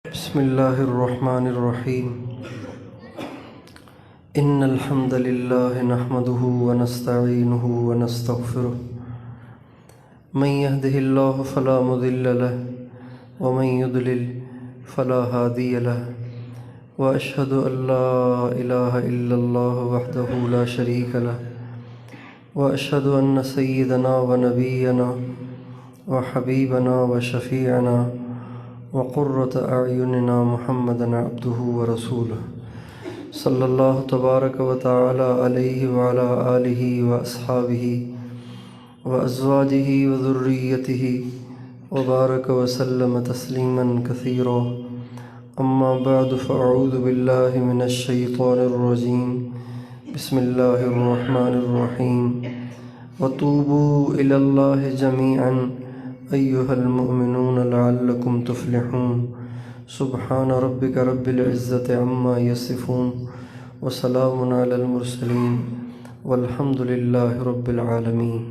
بسم الله الرحمن الرحيم. إن الحمد لله نحمده ونستعينه ونستغفره، من يهده الله فلا مضل له ومن يضلل فلا هادي له، وأشهد أن لا إله إلا الله وحده لا شريك له، وأشهد أن سيدنا ونبينا وحبيبنا وشفيعنا وقرة أعيننا محمدا عبده ورسوله صلى الله تبارك وتعالى عليه وعلى آله وأصحابه وأزواجه وذريته وبارك وسلم تسليما كثيرا. أما بعد، فأعوذ بالله من الشيطان الرجيم. بسم الله الرحمن الرحيم. وتوبوا إلى الله جميعا أيها المؤمنون لعلكم تفلحون. سبحان ربك رب العزة عما يصفون وسلام على المرسلين والحمد لله رب العالمين.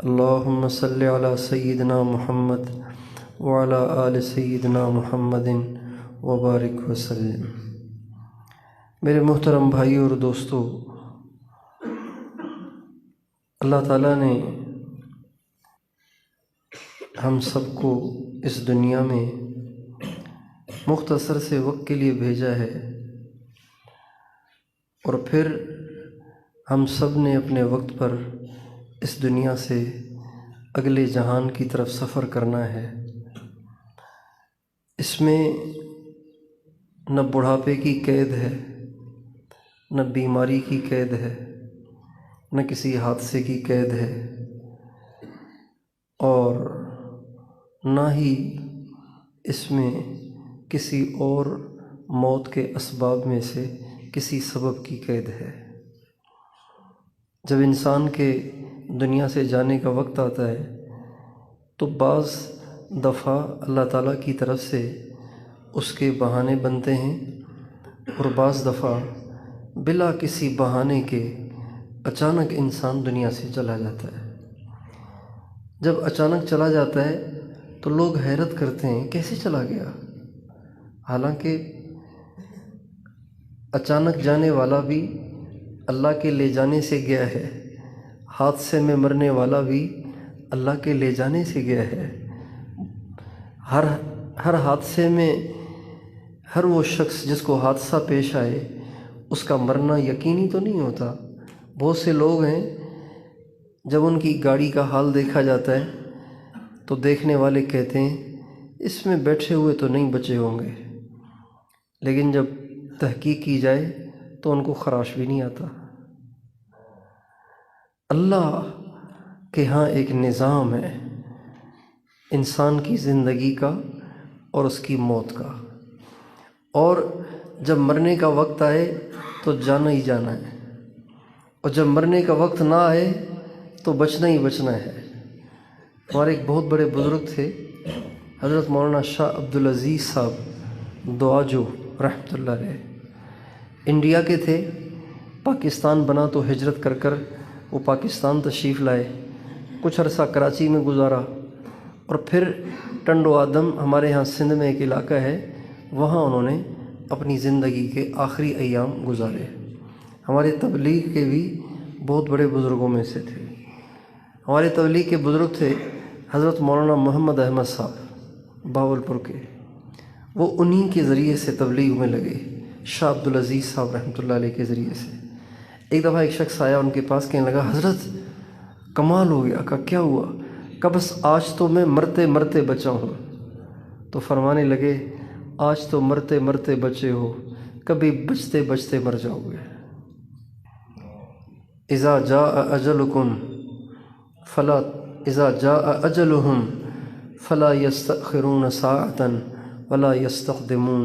اللهم صل على سيدنا محمد وعلى آل سيدنا محمد وبارک وسلم. میرے محترم بھائیوں اور دوستو، اللہ تعالیٰ نے ہم سب کو اس دنیا میں مختصر سے وقت کے لیے بھیجا ہے، اور پھر ہم سب نے اپنے وقت پر اس دنیا سے اگلے جہان کی طرف سفر کرنا ہے. اس میں نہ بڑھاپے کی قید ہے، نہ بیماری کی قید ہے، نہ کسی حادثے کی قید ہے، اور نہ ہی اس میں کسی اور موت کے اسباب میں سے کسی سبب کی قید ہے. جب انسان کے دنیا سے جانے کا وقت آتا ہے تو بعض دفعہ اللہ تعالیٰ کی طرف سے اس کے بہانے بنتے ہیں، اور بعض دفعہ بلا کسی بہانے کے اچانک انسان دنیا سے چلا جاتا ہے. جب اچانک چلا جاتا ہے تو لوگ حیرت کرتے ہیں کیسے چلا گیا، حالانکہ اچانک جانے والا بھی اللہ کے لے جانے سے گیا ہے، حادثے میں مرنے والا بھی اللہ کے لے جانے سے گیا ہے. ہر حادثے میں ہر وہ شخص جس کو حادثہ پیش آئے اس کا مرنا یقینی تو نہیں ہوتا. بہت سے لوگ ہیں جب ان کی گاڑی کا حال دیکھا جاتا ہے تو دیکھنے والے کہتے ہیں اس میں بیٹھے ہوئے تو نہیں بچے ہوں گے، لیکن جب تحقیق کی جائے تو ان کو خراش بھی نہیں آتا. اللہ کے ہاں ایک نظام ہے انسان کی زندگی کا اور اس کی موت کا، اور جب مرنے کا وقت آئے تو جانا ہی جانا ہے، اور جب مرنے کا وقت نہ آئے تو بچنا ہی بچنا ہے. ہمارے ایک بہت بڑے بزرگ تھے، حضرت مولانا شاہ عبدالعزیز صاحب دعاجو رحمۃ اللہ علیہ. انڈیا کے تھے، پاکستان بنا تو ہجرت کر کر وہ پاکستان تشریف لائے، کچھ عرصہ کراچی میں گزارا، اور پھر ٹنڈ و آدم ہمارے ہاں سندھ میں ایک علاقہ ہے، وہاں انہوں نے اپنی زندگی کے آخری ایام گزارے. ہمارے تبلیغ کے بھی بہت بڑے بزرگوں میں سے تھے. ہمارے تبلیغ کے بزرگ تھے حضرت مولانا محمد احمد صاحب باولپور کے. وہ انہی کے ذریعے سے تبلیغ میں لگے، شاہ عبدالعزیز صاحب رحمۃ اللہ علیہ کے ذریعے سے. ایک دفعہ ایک شخص آیا ان کے پاس، کہنے لگا حضرت کمال ہو گیا. کہا کیا ہوا؟ کہ بس آج تو میں مرتے مرتے بچا ہوں. تو فرمانے لگے آج تو مرتے مرتے بچے ہو، کبھی بچتے بچتے مر جاؤ گے. اذا جاء اجلهم فلا يستأخرون ساعة ولا يستقدمون.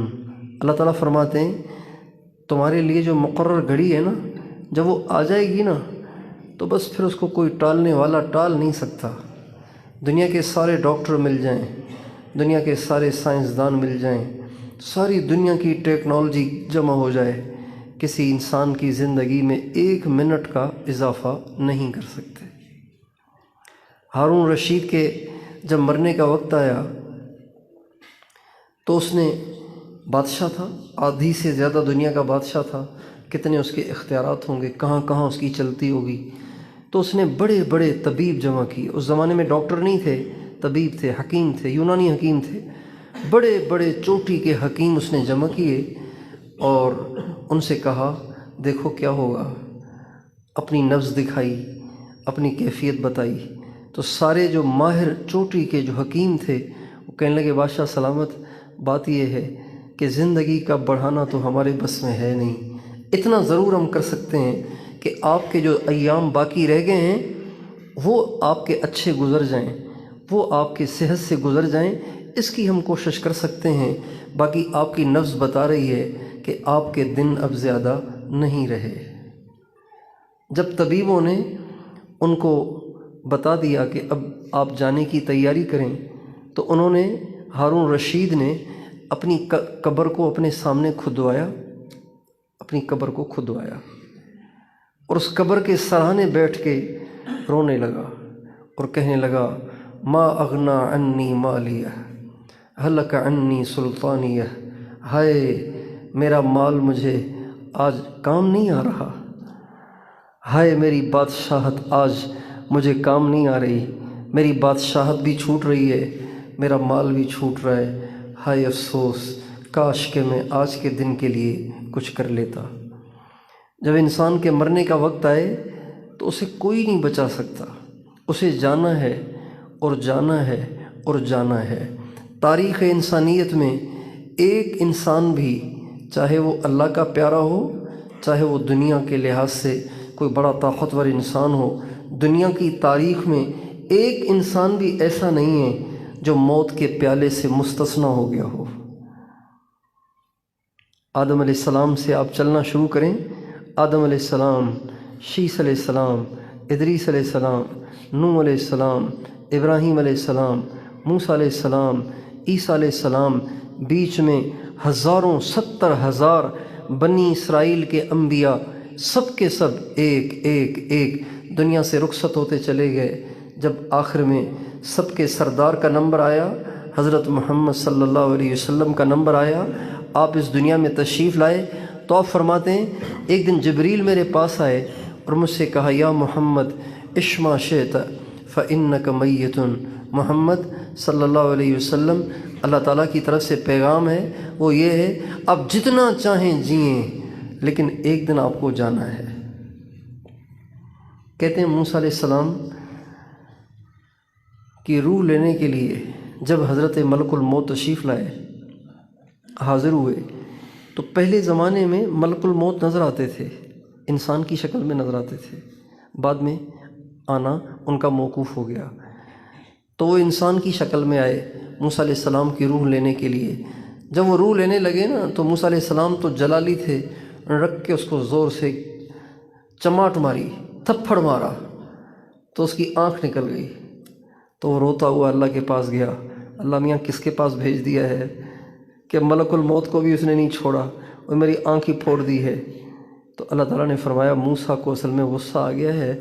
اللہ تعالیٰ فرماتے ہیں تمہارے لیے جو مقرر گھڑی ہے نا، جب وہ آ جائے گی نا تو بس پھر اس کو کوئی ٹالنے والا ٹال نہیں سکتا. دنیا کے سارے ڈاکٹر مل جائیں، دنیا کے سارے سائنسدان مل جائیں، ساری دنیا کی ٹیکنالوجی جمع ہو جائے، کسی انسان کی زندگی میں 1 منٹ کا اضافہ نہیں کر سکتے. ہارون رشید کے جب مرنے کا وقت آیا تو اس نے بادشاہ تھا، آدھی سے زیادہ دنیا کا بادشاہ تھا، کتنے اس کے اختیارات ہوں گے، کہاں کہاں اس کی چلتی ہوگی۔ تو اس نے بڑے بڑے طبیب جمع کیے۔ اس زمانے میں ڈاکٹر نہیں تھے، طبیب تھے، حکیم تھے، یونانی حکیم تھے۔ بڑے بڑے چوٹی کے حکیم اس نے جمع کیے اور ان سے کہا دیکھو کیا ہوگا۔ اپنی نبض دکھائی، اپنی کیفیت بتائی۔ تو سارے جو ماہر چوٹی کے جو حکیم تھے وہ کہنے لگے بادشاہ سلامت، بات یہ ہے کہ زندگی کا بڑھانا تو ہمارے بس میں ہے نہیں، اتنا ضرور ہم کر سکتے ہیں کہ آپ کے جو ایام باقی رہ گئے ہیں وہ آپ کے اچھے گزر جائیں، وہ آپ کے صحت سے گزر جائیں، اس کی ہم کوشش کر سکتے ہیں۔ باقی آپ کی نبض بتا رہی ہے کہ آپ کے دن اب زیادہ نہیں رہے۔ جب طبیبوں نے ان کو بتا دیا کہ اب آپ جانے کی تیاری کریں تو انہوں نے، ہارون رشید نے اپنی قبر کو اپنے سامنے کھدوایا، اپنی قبر کو کھدوایا اور اس قبر کے سرانے بیٹھ کے رونے لگا اور کہنے لگا ما اغنا عنی مالیہ ہلک عنی سلطانیہ، ہائے میرا مال مجھے آج کام نہیں آ رہا، ہائے میری بادشاہت آج مجھے کام نہیں آ رہی، میری بادشاہت بھی چھوٹ رہی ہے، میرا مال بھی چھوٹ رہا ہے، ہائے افسوس، کاش کہ میں آج کے دن کے لیے کچھ کر لیتا۔ جب انسان کے مرنے کا وقت آئے تو اسے کوئی نہیں بچا سکتا، اسے جانا ہے اور جانا ہے اور جانا ہے۔ تاریخ انسانیت میں ایک انسان بھی، چاہے وہ اللہ کا پیارا ہو، چاہے وہ دنیا کے لحاظ سے کوئی بڑا طاقتور انسان ہو، دنیا کی تاریخ میں ایک انسان بھی ایسا نہیں ہے جو موت کے پیالے سے مستثنی ہو گیا ہو۔ آدم علیہ السلام سے آپ چلنا شروع کریں، آدم علیہ السلام، شیس علیہ السلام، ادریس علیہ السلام، نوح علیہ السلام، ابراہیم علیہ السلام، موسیٰ علیہ السلام، عیسیٰ علیہ السلام، بیچ میں ہزاروں 70,000 بنی اسرائیل کے انبیاء، سب کے سب ایک ایک ایک دنیا سے رخصت ہوتے چلے گئے۔ جب آخر میں سب کے سردار کا نمبر آیا، حضرت محمد صلی اللہ علیہ وسلم کا نمبر آیا، آپ اس دنیا میں تشریف لائے، تو آپ فرماتے ہیں ایک دن جبریل میرے پاس آئے اور مجھ سے کہا یا محمد عش ما شئت فإنک میت۔ محمد صلی اللہ علیہ وسلم، اللہ تعالیٰ کی طرف سے پیغام ہے، وہ یہ ہے آپ جتنا چاہیں جئیں لیکن ایک دن آپ کو جانا ہے۔ کہتے ہیں موسیٰ علیہ السلام کی روح لینے کے لیے جب حضرت ملک الموت تشریف لائے، حاضر ہوئے، تو پہلے زمانے میں ملک الموت نظر آتے تھے، انسان کی شکل میں نظر آتے تھے، بعد میں آنا ان کا موقوف ہو گیا۔ تو وہ انسان کی شکل میں آئے موسیٰ علیہ السلام کی روح لینے کے لیے۔ جب وہ روح لینے لگے نا تو موسیٰ علیہ السلام تو جلالی تھے، رکھ کے اس کو زور سے چماٹ ماری، تھپڑ مارا تو اس کی آنکھ نکل گئی۔ تو وہ روتا ہوا اللہ کے پاس گیا، اللہ میاں کس کے پاس بھیج دیا ہے کہ ملک الموت کو بھی اس نے نہیں چھوڑا اور میری آنکھ ہی پھوڑ دی ہے۔ تو اللہ تعالیٰ نے فرمایا موسیٰ کو اصل میں غصہ آ گیا ہے،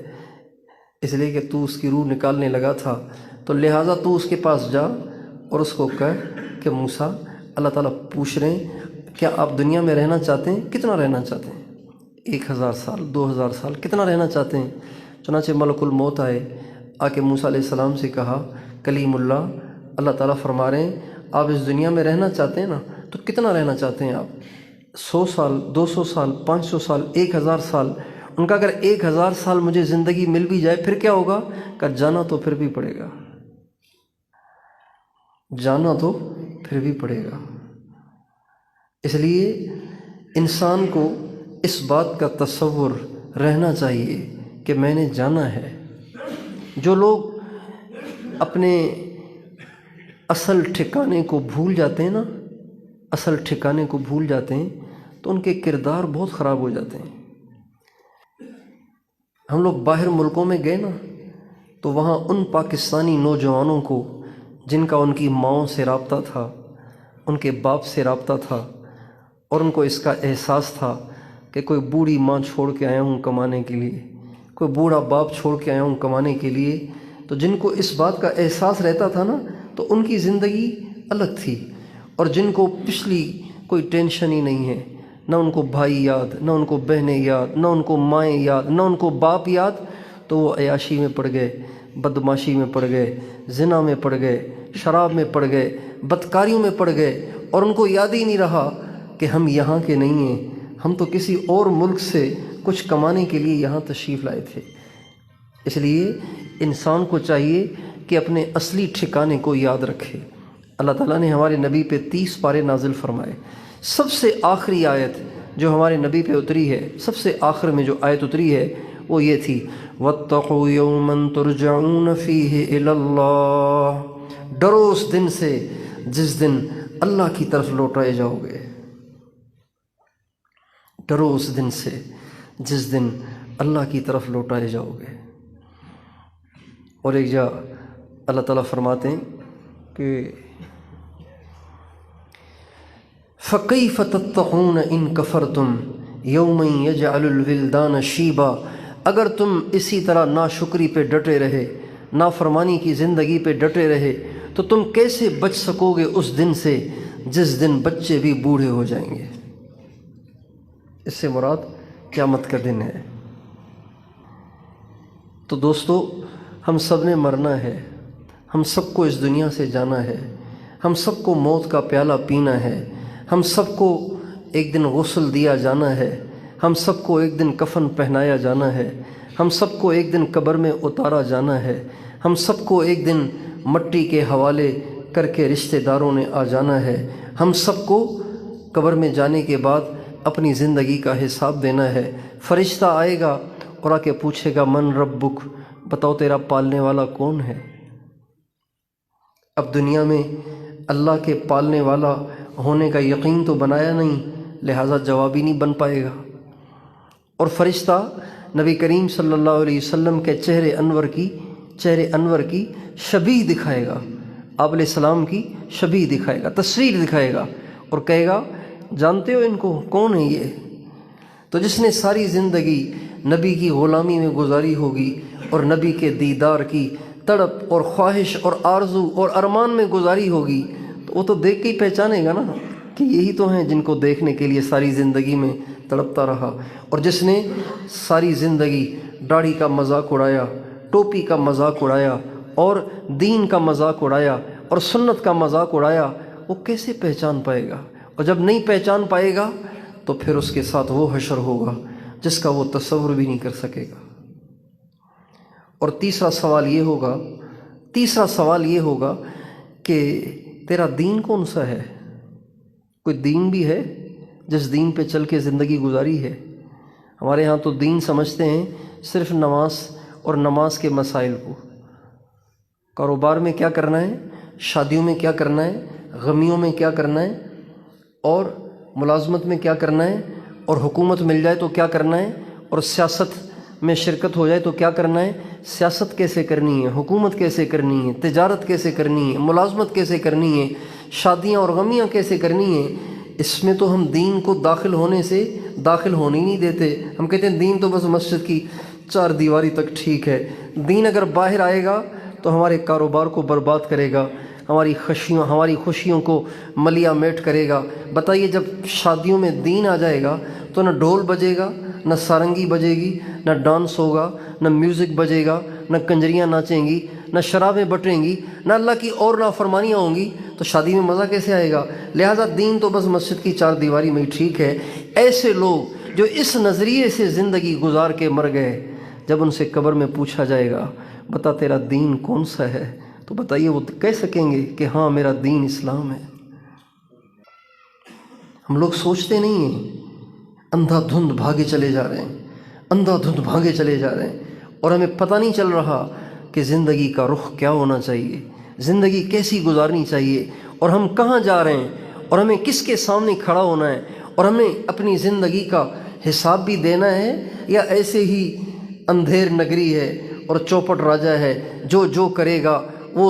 اس لیے کہ تو اس کی روح نکالنے لگا تھا، تو لہٰذا تو اس کے پاس جا اور اس کو کہہ کہ موسیٰ اللہ تعالیٰ پوچھ رہے ہیں کیا آپ دنیا میں رہنا چاہتے ہیں، کتنا رہنا چاہتے ہیں، 1000 سال، 2000 سال، کتنا رہنا چاہتے ہیں؟ چنانچہ ملک الموت آئے، آ کے موسیٰ علیہ السلام سے کہا کلیم اللہ، اللہ تعالیٰ فرما رہے ہیں آپ اس دنیا میں رہنا چاہتے ہیں نا، تو کتنا رہنا چاہتے ہیں آپ؟ 100 سال، 200 سال، 500 سال، 1000 سال؟ ان کا اگر 1000 سال مجھے زندگی مل بھی جائے پھر کیا ہوگا؟ کہ جانا تو پھر بھی پڑے گا، جانا تو پھر بھی پڑے گا۔ اس لیے انسان کو اس بات کا تصور رہنا چاہیے کہ میں نے جانا ہے۔ جو لوگ اپنے اصل ٹھکانے کو بھول جاتے ہیں نا، اصل ٹھکانے کو بھول جاتے ہیں تو ان کے کردار بہت خراب ہو جاتے ہیں۔ ہم لوگ باہر ملکوں میں گئے نا تو وہاں ان پاکستانی نوجوانوں کو جن کا ان کی ماؤں سے رابطہ تھا، ان کے باپ سے رابطہ تھا، اور ان کو اس کا احساس تھا کہ کوئی بوڑھی ماں چھوڑ کے آیا ہوں کمانے کے لیے، کوئی بوڑھا باپ چھوڑ کے آیا ہوں کمانے کے لیے، تو جن کو اس بات کا احساس رہتا تھا نا تو ان کی زندگی الگ تھی، اور جن کو پچھلی کوئی ٹینشن ہی نہیں ہے، نہ ان کو بھائی یاد، نہ ان کو بہنیں یاد، نہ ان کو مائیں یاد، نہ ان کو باپ یاد، تو وہ عیاشی میں پڑ گئے، بدماشی میں پڑ گئے، زنا میں پڑ گئے، شراب میں پڑ گئے، بدکاریوں میں پڑ گئے، اور ان کو یاد ہی نہیں رہا کہ ہم یہاں کے نہیں ہیں، ہم تو کسی اور ملک سے کچھ کمانے کے لیے یہاں تشریف لائے تھے۔ اس لیے انسان کو چاہیے کہ اپنے اصلی ٹھکانے کو یاد رکھے۔ اللہ تعالیٰ نے ہمارے نبی پہ 30 پارے نازل فرمائے۔ سب سے آخری آیت جو ہمارے نبی پہ اتری ہے، سب سے آخر میں جو آیت اتری ہے وہ یہ تھی، وَاتَّقُوا يَوْمًا تُرْجَعُونَ فِيهِ إِلَى اللَّهِ، ڈرو اس دن سے جس دن اللہ کی طرف لوٹائے جاؤ گے، ڈرو اس دن سے جس دن اللہ کی طرف لوٹائے جاؤ گے۔ اور ایک جا اللہ تعالیٰ فرماتے ہیں کہ فَكَيْفَ تَتَّقُونَ إِن كَفَرْتُمْ يَوْمًا يَجْعَلُ الْوِلْدَانَ شِيبًا، اگر تم اسی طرح ناشکری پہ ڈٹے رہے، نافرمانی کی زندگی پہ ڈٹے رہے، تو تم کیسے بچ سکو گے اس دن سے جس دن بچے بھی بوڑھے ہو جائیں گے۔ اس سے مراد قیامت کا دن ہے۔ تو دوستو، ہم سب نے مرنا ہے، ہم سب کو اس دنیا سے جانا ہے، ہم سب کو موت کا پیالہ پینا ہے، ہم سب کو ایک دن غسل دیا جانا ہے، ہم سب کو ایک دن کفن پہنایا جانا ہے، ہم سب کو ایک دن قبر میں اتارا جانا ہے، ہم سب کو ایک دن مٹی کے حوالے کر کے رشتہ داروں نے آ جانا ہے، ہم سب کو قبر میں جانے کے بعد اپنی زندگی کا حساب دینا ہے۔ فرشتہ آئے گا اور آ کے پوچھے گا من ربک، بتاؤ تیرا پالنے والا کون ہے؟ اب دنیا میں اللہ کے پالنے والا ہونے کا یقین تو بنایا نہیں، لہٰذا جواب ہی نہیں بن پائے گا۔ اور فرشتہ نبی کریم صلی اللہ علیہ وسلم کے چہرے انور کی شبیہ دکھائے گا، آپ علیہ السلام کی شبیہ دکھائے گا، تصویر دکھائے گا، اور کہے گا جانتے ہو ان کو، کون ہے یہ؟ تو جس نے ساری زندگی نبی کی غلامی میں گزاری ہوگی اور نبی کے دیدار کی تڑپ اور خواہش اور آرزو اور ارمان میں گزاری ہوگی، تو وہ تو دیکھ کے ہی پہچانے گا نا کہ یہی تو ہیں جن کو دیکھنے کے لیے ساری زندگی میں تڑپتا رہا۔ اور جس نے ساری زندگی داڑھی کا مذاق اڑایا، ٹوپی کا مذاق اڑایا، اور دین کا مذاق اڑایا، اور سنت کا مذاق اڑایا، وہ کیسے پہچان پائے گا؟ اور جب نہیں پہچان پائے گا تو پھر اس کے ساتھ وہ حشر ہوگا جس کا وہ تصور بھی نہیں کر سکے گا۔ اور تیسرا سوال یہ ہوگا کہ تیرا دین کون سا ہے؟ کوئی دین بھی ہے جس دین پہ چل کے زندگی گزاری ہے؟ ہمارے ہاں تو دین سمجھتے ہیں صرف نماز اور نماز کے مسائل کو، کاروبار میں کیا کرنا ہے، شادیوں میں کیا کرنا ہے، غمیوں میں کیا کرنا ہے، اور ملازمت میں کیا کرنا ہے، اور حکومت مل جائے تو کیا کرنا ہے، اور سیاست میں شرکت ہو جائے تو کیا کرنا ہے، سیاست کیسے کرنی ہے، حکومت کیسے کرنی ہے، تجارت کیسے کرنی ہے، ملازمت کیسے کرنی ہے، شادیاں اور غمیاں کیسے کرنی ہیں۔ اس میں تو ہم دین کو داخل ہونے ہی نہیں دیتے۔ ہم کہتے ہیں دین تو بس مسجد کی 4 دیواری تک ٹھیک ہے۔ دین اگر باہر آئے گا تو ہمارے کاروبار کو برباد کرے گا، ہماری خوشیوں کو ملیا میٹ کرے گا۔ بتائیے جب شادیوں میں دین آ جائے گا تو نہ ڈھول بجے گا، نہ سارنگی بجے گی، نہ ڈانس ہوگا، نہ میوزک بجے گا، نہ کنجریاں ناچیں گی، نہ شرابیں بٹیں گی، نہ اللہ کی اور نافرمانیاں ہوں گی، تو شادی میں مزہ کیسے آئے گا؟ لہٰذا دین تو بس مسجد کی 4 دیواری میں ہی ٹھیک ہے۔ ایسے لوگ جو اس نظریے سے زندگی گزار کے مر گئے، جب ان سے قبر میں پوچھا جائے گا بتا تیرا دین کون سا ہے، تو بتائیے وہ کہہ سکیں گے کہ ہاں میرا دین اسلام ہے۔ ہم لوگ سوچتے نہیں ہیں، اندھا دھند بھاگے چلے جا رہے ہیں، اور ہمیں پتہ نہیں چل رہا کہ زندگی کا رخ کیا ہونا چاہیے، زندگی کیسی گزارنی چاہیے، اور ہم کہاں جا رہے ہیں، اور ہمیں کس کے سامنے کھڑا ہونا ہے، اور ہمیں اپنی زندگی کا حساب بھی دینا ہے، یا ایسے ہی اندھیر نگری ہے اور چوپٹ راجہ ہے، جو کرے گا وہ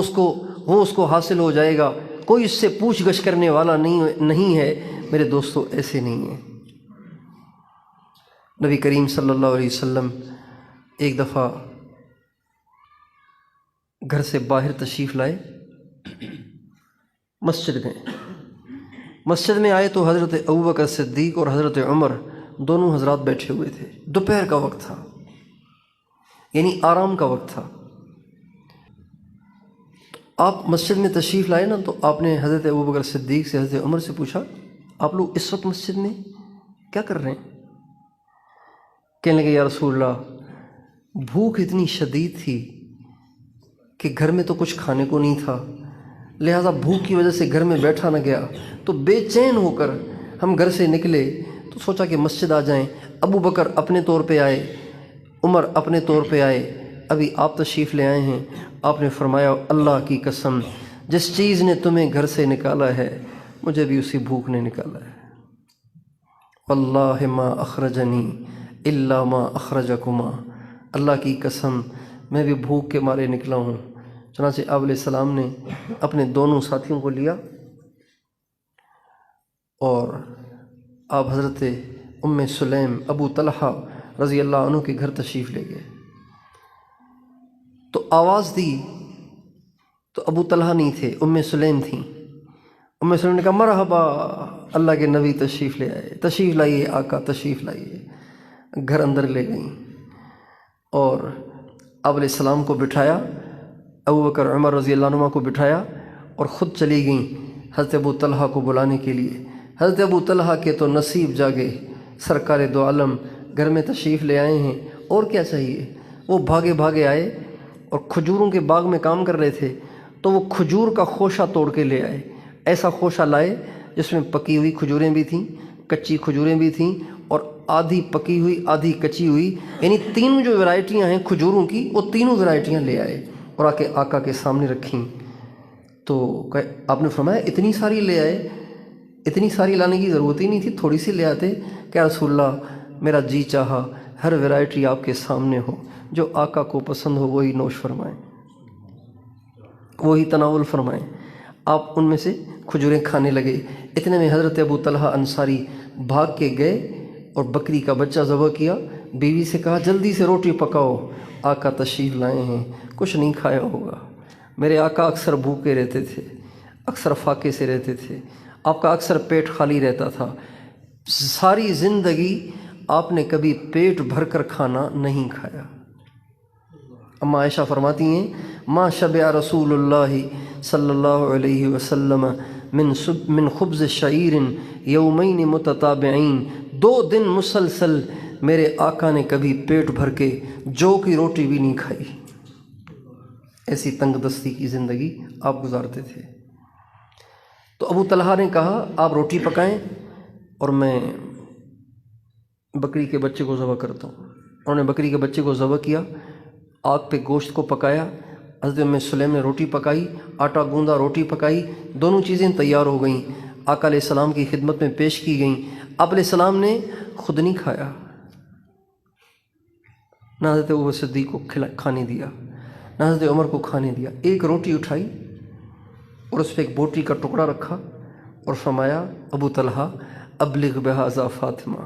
اس کو حاصل ہو جائے گا، کوئی اس سے پوچھ گچھ کرنے والا نہیں ہے۔ میرے دوستو ایسے نہیں ہے۔ نبی کریم صلی اللہ علیہ وسلم ایک دفعہ گھر سے باہر تشریف لائے، مسجد میں مسجد میں آئے تو حضرت ابوبکر صدیق اور حضرت عمر دونوں حضرات بیٹھے ہوئے تھے، دوپہر کا وقت تھا، یعنی آرام کا وقت تھا۔ آپ مسجد میں تشریف لائے نا، تو آپ نے حضرت ابوبکر صدیق سے، حضرت عمر سے پوچھا آپ لوگ اس وقت مسجد میں کیا کر رہے ہیں؟ کہنے لگے یا رسول اللہ بھوک اتنی شدید تھی کہ گھر میں تو کچھ کھانے کو نہیں تھا، لہٰذا بھوک کی وجہ سے گھر میں بیٹھا نہ گیا، تو بے چین ہو کر ہم گھر سے نکلے تو سوچا کہ مسجد آ جائیں۔ ابو بکر اپنے طور پہ آئے، عمر اپنے طور پہ آئے، ابھی آپ تشریف لے آئے ہیں۔ آپ نے فرمایا اللہ کی قسم جس چیز نے تمہیں گھر سے نکالا ہے مجھے بھی اسی بھوک نے نکالا ہے۔ واللہ ما اخرجنی الا ما اخرجکما، اللہ کی قسم میں بھی بھوک کے مارے نکلا ہوں۔ چنانچہ آپ علیہ السلام نے اپنے دونوں ساتھیوں کو لیا اور آپ حضرت ام سلیم ابو طلحہ رضی اللہ عنہ کے گھر تشریف لے گئے۔ تو آواز دی تو ابو طلحہ نہیں تھے، ام سلیم تھیں۔ ام سلیم نے کہا مرحبا، اللہ کے نبی تشریف لے آئے، تشریف لائیے آقا تشریف لائیے۔ گھر اندر لے گئیں اور آپ علیہ السلام کو بٹھایا، ابو بکر عمر رضی اللہ عنہ کو بٹھایا اور خود چلی گئیں حضرت ابو طلحہ کو بلانے کے لیے۔ حضرت ابو طلحہ کے تو نصیب جاگے، سرکار دو عالم گھر میں تشریف لے آئے ہیں، اور کیا چاہیے۔ وہ بھاگے بھاگے آئے اور کھجوروں کے باغ میں کام کر رہے تھے، تو وہ کھجور کا خوشہ توڑ کے لے آئے۔ ایسا خوشہ لائے جس میں پکی ہوئی کھجوریں بھی تھیں، کچی کھجوریں بھی تھیں، اور آدھی پکی ہوئی آدھی کچی ہوئی، یعنی تینوں جو ورائٹیاں ہیں کھجوروں کی وہ تینوں ورائٹیاں لے آئے اور آ کے آقا کے سامنے رکھیں۔ تو آپ نے فرمایا اتنی ساری لے آئے، اتنی ساری لانے کی ضرورت ہی نہیں تھی، تھوڑی سی لے آتے کہ رسول اللہ میرا جی چاہا ہر ورائٹی آپ کے سامنے ہو، جو آقا کو پسند ہو وہی نوش فرمائیں، وہی تناول فرمائیں۔ آپ ان میں سے کھجوریں کھانے لگے۔ اتنے میں حضرت ابو طلحہ انصاری بھاگ کے گئے اور بکری کا بچہ ذبح کیا، بیوی سے کہا جلدی سے روٹی پکاؤ، آقا تشریف لائے ہیں، کچھ نہیں کھایا ہوگا۔ میرے آقا اکثر بھوکے رہتے تھے، اکثر فاقے سے رہتے تھے، آپ کا اکثر پیٹ خالی رہتا تھا، ساری زندگی آپ نے کبھی پیٹ بھر کر کھانا نہیں کھایا۔ اما عائشہ فرماتی ہیں ما شبع رسول اللہ صلی اللہ علیہ وسلم من خبز شعیر یومین متتابعین، 2 دن مسلسل میرے آقا نے کبھی پیٹ بھر کے جو کی روٹی بھی نہیں کھائی۔ ایسی تنگ دستی کی زندگی آپ گزارتے تھے۔ تو ابو طلحہ نے کہا آپ روٹی پکائیں اور میں بکری کے بچے کو ذبح کرتا ہوں۔ انہوں نے بکری کے بچے کو ذبح کیا، آگ پہ گوشت کو پکایا، حضرت ام سلیم نے روٹی پکائی، آٹا گوندا روٹی پکائی، دونوں چیزیں تیار ہو گئیں، آقا علیہ السلام کی خدمت میں پیش کی گئیں۔ آپ علیہ السلام نے خود نہیں کھایا، نہ حضرت ابو بکر صدیق کو کھانے دیا، نہ حضرت عمر کو کھانے دیا۔ ایک روٹی اٹھائی اور اس پہ ایک بوٹی کا ٹکڑا رکھا اور فرمایا ابو طلحہ ابلغ بہذا فاطمہ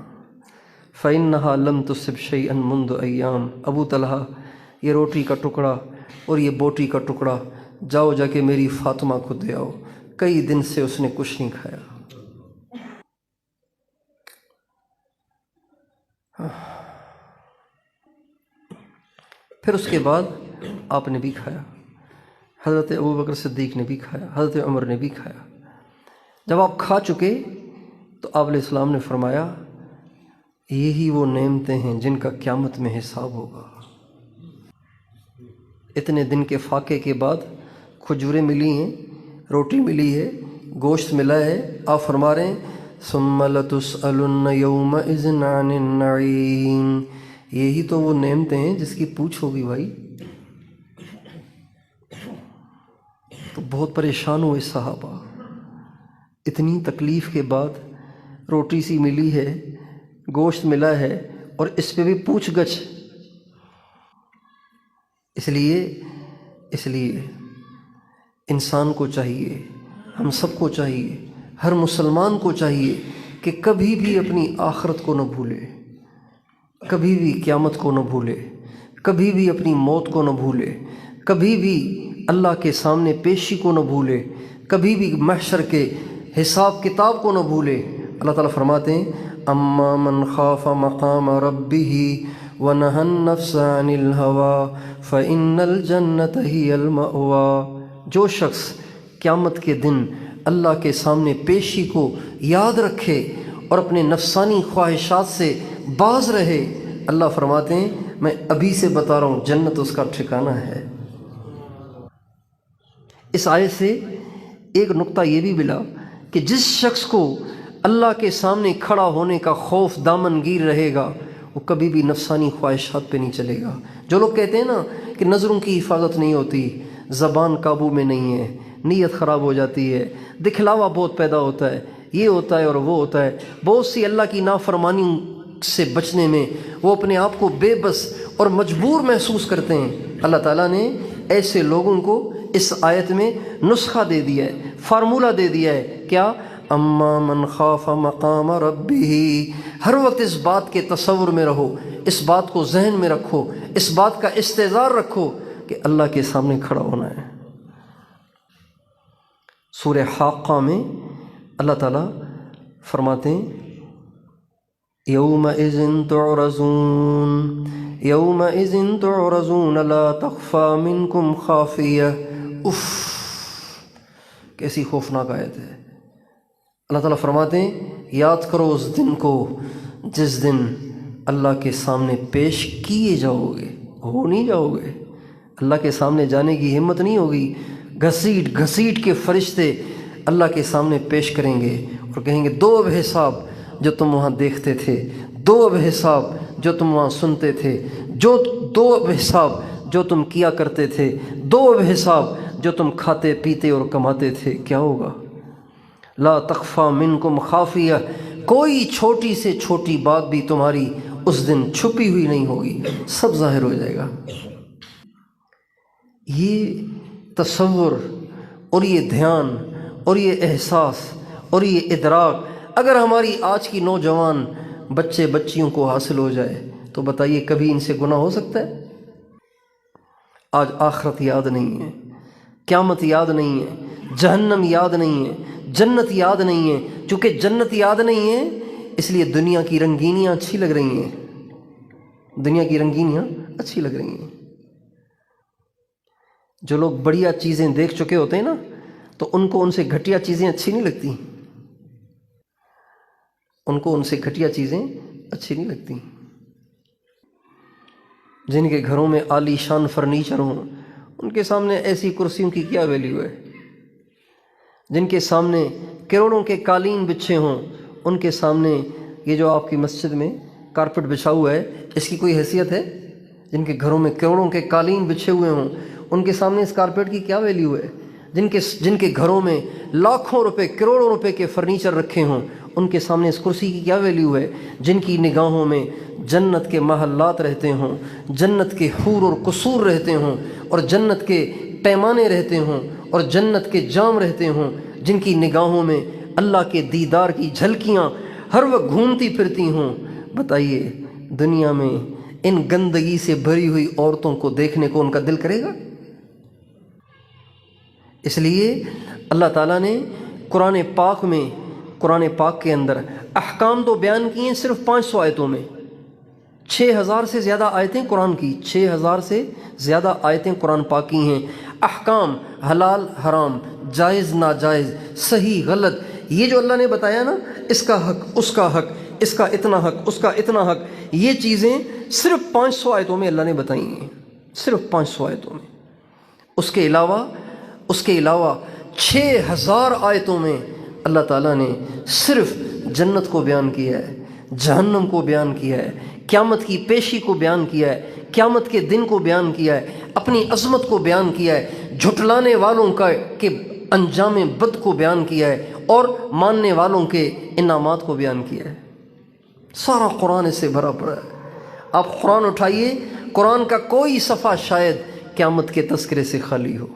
فإنها لم تصب شيئا منذ ایام۔ ابو طلحہ یہ روٹی کا ٹکڑا اور یہ بوٹی کا ٹکڑا جاؤ جا کے میری فاطمہ کو دے آؤ، کئی دن سے اس نے کچھ نہیں کھایا۔ پھر اس کے بعد آپ نے بھی کھایا، حضرت ابو بکر صدیق نے بھی کھایا، حضرت عمر نے بھی کھایا۔ جب آپ کھا چکے تو آپ علیہ السلام نے فرمایا یہی وہ نعمتیں ہیں جن کا قیامت میں حساب ہوگا۔ اتنے دن کے فاقے کے بعد کھجوریں ملی ہیں، روٹی ملی ہے، گوشت ملا ہے، آپ فرما رہے ہیں ثم لتسألن یومئذ عن النعیم، یہی تو وہ نعمتیں ہیں جس کی پوچھ ہوگی بھائی۔ تو بہت پریشان ہوئے صحابہ، اتنی تکلیف کے بعد روٹی سی ملی ہے، گوشت ملا ہے اور اس پہ بھی پوچھ گچھ۔ اس لیے انسان کو چاہیے، ہم سب کو چاہیے، ہر مسلمان کو چاہیے کہ کبھی بھی اپنی آخرت کو نہ بھولے، کبھی بھی قیامت کو نہ بھولے، کبھی بھی اپنی موت کو نہ بھولے، کبھی بھی اللہ کے سامنے پیشی کو نہ بھولے، کبھی بھی محشر کے حساب کتاب کو نہ بھولے۔ اللہ تعالیٰ فرماتے ہیں اما من خاف مقام ربہ ونہى النفس عن الہوى فإن الجنة هي المأوى۔ جو شخص قیامت کے دن اللہ کے سامنے پیشی کو یاد رکھے اور اپنے نفسانی خواہشات سے باز رہے، اللہ فرماتے ہیں میں ابھی سے بتا رہا ہوں جنت اس کا ٹھکانہ ہے۔ اس آیت سے ایک نقطہ یہ بھی ملا کہ جس شخص کو اللہ کے سامنے کھڑا ہونے کا خوف دامن گیر رہے گا وہ کبھی بھی نفسانی خواہشات پہ نہیں چلے گا۔ جو لوگ کہتے ہیں نا کہ نظروں کی حفاظت نہیں ہوتی، زبان قابو میں نہیں ہے، نیت خراب ہو جاتی ہے، دکھلاوا بہت پیدا ہوتا ہے، یہ ہوتا ہے اور وہ ہوتا ہے، بہت سی اللہ کی نافرمانی سے بچنے میں وہ اپنے آپ کو بے بس اور مجبور محسوس کرتے ہیں۔ اللہ تعالیٰ نے ایسے لوگوں کو اس آیت میں نسخہ دے دیا ہے، فارمولہ دے دیا ہے، کیا؟ اما من خاف مقام ربہ۔ ہر وقت اس بات کے تصور میں رہو، اس بات کو ذہن میں رکھو، اس بات کا استحضار رکھو کہ اللہ کے سامنے کھڑا ہونا ہے۔ سورہ حاقہ میں اللہ تعالیٰ فرماتے ہیں یومئذ تعرضون یومئذ تعرضون لا تخفى منکم خافیہ۔ اف، کیسی خوفناک آیت ہے۔ اللہ تعالیٰ فرماتے ہیں یاد کرو اس دن کو جس دن اللہ کے سامنے پیش کیے جاؤ گے، ہو نہیں جاؤ گے، اللہ کے سامنے جانے کی ہمت نہیں ہوگی، گھسیٹ گھسیٹ کے فرشتے اللہ کے سامنے پیش کریں گے اور کہیں گے دو اب حساب جو تم وہاں دیکھتے تھے، دو اب حساب جو تم وہاں سنتے تھے، دو اب حساب جو تم کیا کرتے تھے، دو اب حساب جو تم کھاتے پیتے اور کماتے تھے۔ کیا ہوگا؟ لا تخفى منکم خافیہ، کوئی چھوٹی سے چھوٹی بات بھی تمہاری اس دن چھپی ہوئی نہیں ہوگی، سب ظاہر ہو جائے گا۔ یہ تصور اور یہ دھیان اور یہ احساس اور یہ ادراک اگر ہماری آج کی نوجوان بچے بچیوں کو حاصل ہو جائے تو بتائیے کبھی ان سے گناہ ہو سکتا ہے؟ آج آخرت یاد نہیں ہے، قیامت یاد نہیں ہے، جہنم یاد نہیں ہے، جنت یاد نہیں ہے۔ چونکہ جنت یاد نہیں ہے اس لیے دنیا کی رنگینیاں اچھی لگ رہی ہیں، دنیا کی رنگینیاں اچھی لگ رہی ہیں۔ جو لوگ بڑھیا چیزیں دیکھ چکے ہوتے ہیں نا تو ان کو ان سے گھٹیا چیزیں اچھی نہیں لگتی، ان کو ان سے گھٹیا چیزیں اچھی نہیں لگتی۔ جن کے گھروں میں عالی شان فرنیچر ہوں ان کے سامنے ایسی کرسیوں کی کیا ویلیو ہے؟ جن کے سامنے کروڑوں کے قالین بچھے ہوں ان کے سامنے یہ جو آپ کی مسجد میں کارپٹ بچھا ہوا ہے اس کی کوئی حیثیت ہے؟ جن کے گھروں میں کروڑوں کے قالین بچھے ہوئے ہوں ان کے سامنے اس کارپیٹ کی کیا ویلیو ہے؟ جن کے گھروں میں لاکھوں روپے کروڑوں روپے کے فرنیچر رکھے ہوں ان کے سامنے اس کرسی کی کیا ویلیو ہے؟ جن کی نگاہوں میں جنت کے محلات رہتے ہوں، جنت کے حور اور قصور رہتے ہوں اور جنت کے پیمانے رہتے ہوں اور جنت کے جام رہتے ہوں، جن کی نگاہوں میں اللہ کے دیدار کی جھلکیاں ہر وقت گھومتی پھرتی ہوں، بتائیے دنیا میں ان گندگی سے بھری ہوئی عورتوں کو دیکھنے کو ان کا دل کرے گا؟ اس لیے اللہ تعالیٰ نے قرآن پاک کے اندر احکام تو بیان کیے ہیں صرف 500 آیتوں میں، 6000 سے زیادہ آیتیں قرآن کی، 6000 سے زیادہ آیتیں قرآن پاک کی ہیں۔ احکام حلال حرام، جائز ناجائز، صحیح غلط، یہ جو اللہ نے بتایا نا، اس کا حق، اس کا حق، اس کا اتنا حق، اس کا اتنا حق، یہ چیزیں صرف 500 آیتوں میں اللہ نے بتائی ہیں، صرف 500 آیتوں میں۔ اس کے علاوہ 6000 آیتوں میں اللہ تعالیٰ نے صرف جنت کو بیان کیا ہے، جہنم کو بیان کیا ہے، قیامت کی پیشی کو بیان کیا ہے، قیامت کے دن کو بیان کیا ہے، اپنی عظمت کو بیان کیا ہے، جھٹلانے والوں کے انجام بد کو بیان کیا ہے اور ماننے والوں کے انعامات کو بیان کیا ہے۔ سارا قرآن اس سے بھرا پڑا ہے۔ آپ قرآن اٹھائیے، قرآن کا کوئی صفحہ شاید قیامت کے تذکرے سے خالی ہو،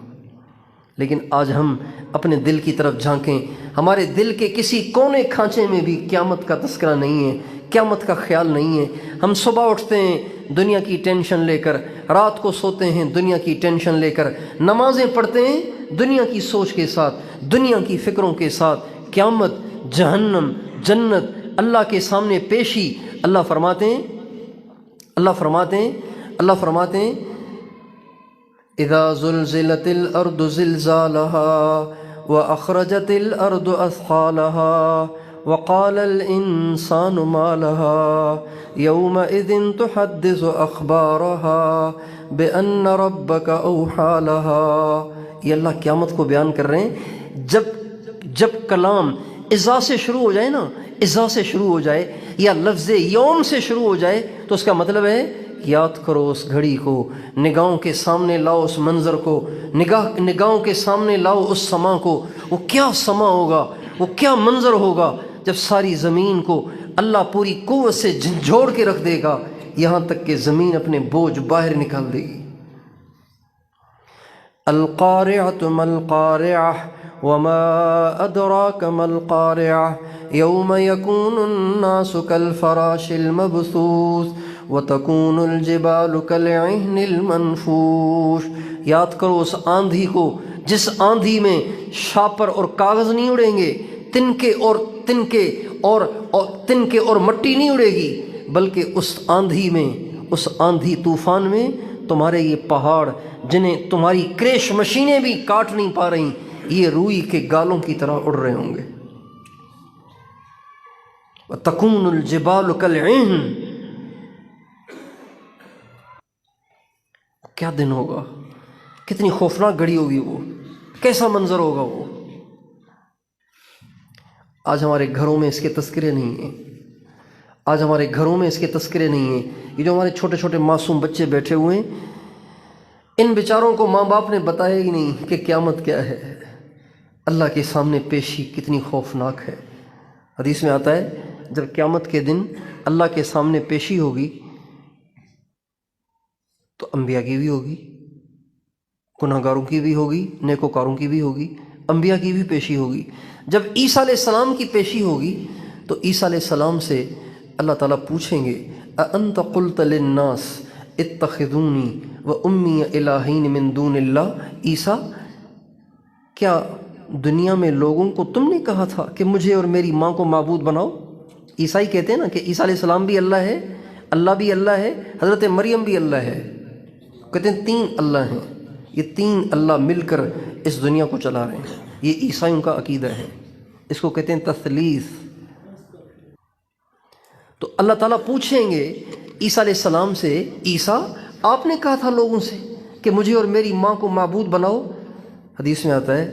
لیکن آج ہم اپنے دل کی طرف جھانکیں، ہمارے دل کے کسی کونے کھانچے میں بھی قیامت کا تذکرہ نہیں ہے، قیامت کا خیال نہیں ہے۔ ہم صبح اٹھتے ہیں دنیا کی ٹینشن لے کر، رات کو سوتے ہیں دنیا کی ٹینشن لے کر، نمازیں پڑھتے ہیں دنیا کی سوچ کے ساتھ، دنیا کی فکروں کے ساتھ۔ قیامت، جہنم، جنت، اللہ کے سامنے پیشی، اللہ فرماتے ہیں اذا زلزلت الارض زلزالها واخرجت الارض اثقالها وقال الانسان ما لها يومئذ تحدث اخبارها بان ربك اوحى لها۔ یہ اللہ قیامت کو بیان کر رہے ہیں، جب کلام اذا سے شروع ہو جائے نا، اذا سے شروع ہو جائے یا لفظ یوم سے شروع ہو جائے تو اس کا مطلب ہے یاد کرو اس گھڑی کو، نگاہوں کے سامنے لاؤ اس منظر کو، نگاہوں کے سامنے لاؤ اس سما کو۔ وہ کیا سما ہوگا، وہ کیا منظر ہوگا جب ساری زمین کو اللہ پوری قوت سے جھنجھوڑ کے رکھ دے گا، یہاں تک کہ زمین اپنے بوجھ باہر نکال دے گی۔ القارعۃ ما القارعۃ وما ادراک ما القارعۃ یوم یکون الناس کالفراش المبثوث وتکون الجبال کالعہن المنفوش۔ یاد کرو اس آندھی کو جس آندھی میں شاپر اور کاغذ نہیں اڑیں گے، تنکے اور مٹی نہیں اڑے گی، بلکہ اس آندھی طوفان میں تمہارے یہ پہاڑ جنہیں تمہاری کریش مشینیں بھی کاٹ نہیں پا رہی، یہ روئی کے گالوں کی طرح اڑ رہے ہوں گے۔ وتکون الجبال کالعہن، کیا دن ہوگا، کتنی خوفناک گھڑی ہوگی، وہ کیسا منظر ہوگا وہ۔ آج ہمارے گھروں میں اس کے تذکرے نہیں ہیں، آج ہمارے گھروں میں اس کے تذکرے نہیں ہیں۔ یہ جو ہمارے چھوٹے چھوٹے معصوم بچے بیٹھے ہوئے ہیں، ان بیچاروں کو ماں باپ نے بتایا ہی نہیں کہ قیامت کیا ہے، اللہ کے سامنے پیشی کتنی خوفناک ہے۔ حدیث میں آتا ہے جب قیامت کے دن اللہ کے سامنے پیشی ہوگی تو انبیاء کی بھی ہوگی، گناہگاروں کی بھی ہوگی، نیکوکاروں کی بھی ہوگی، انبیاء کی بھی پیشی ہوگی۔ جب عیسیٰ علیہ السلام کی پیشی ہوگی تو عیسیٰ علیہ السلام سے اللہ تعالیٰ پوچھیں گے اَأَنْتَ قُلْتَ لِلنَّاسِ اتَّخِذُونِي وَأُمِّيَ إِلَٰهَيْنِ مِن دُونِ اللَّهِ، عیسیٰ کیا دنیا میں لوگوں کو تم نے کہا تھا کہ مجھے اور میری ماں کو معبود بناؤ؟ عیسائی کہتے ہیں نا کہ عیسیٰ علیہ السلام بھی اللہ ہے، اللہ بھی اللہ ہے، حضرت مریم بھی اللہ ہے، کہتے ہیں تین اللہ ہیں، یہ تین اللہ مل کر اس دنیا کو چلا رہے ہیں۔ یہ عیسائیوں کا عقیدہ ہے، اس کو کہتے ہیں تثلیث۔ تو اللہ تعالیٰ پوچھیں گے عیسیٰ علیہ السلام سے، عیسیٰ آپ نے کہا تھا لوگوں سے کہ مجھے اور میری ماں کو معبود بناؤ؟ حدیث میں آتا ہے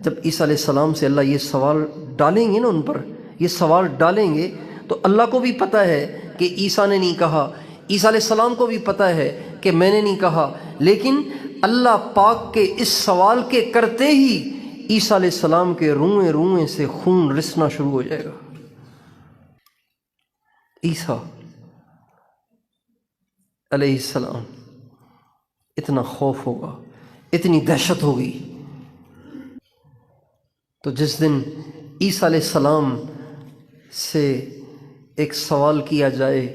جب عیسیٰ علیہ السلام سے اللہ یہ سوال ڈالیں گے نا، ان پر یہ سوال ڈالیں گے تو اللہ کو بھی پتہ ہے کہ عیسیٰ نے نہیں کہا، عیسیٰ علیہ السلام کو بھی پتہ ہے کہ میں نے نہیں کہا، لیکن اللہ پاک کے اس سوال کے کرتے ہی عیسیٰ علیہ السلام کے روئیں روئیں سے خون رسنا شروع ہو جائے گا۔ عیسیٰ علیہ السلام، اتنا خوف ہوگا، اتنی دہشت ہوگی۔ تو جس دن عیسیٰ علیہ السلام سے ایک سوال کیا جائے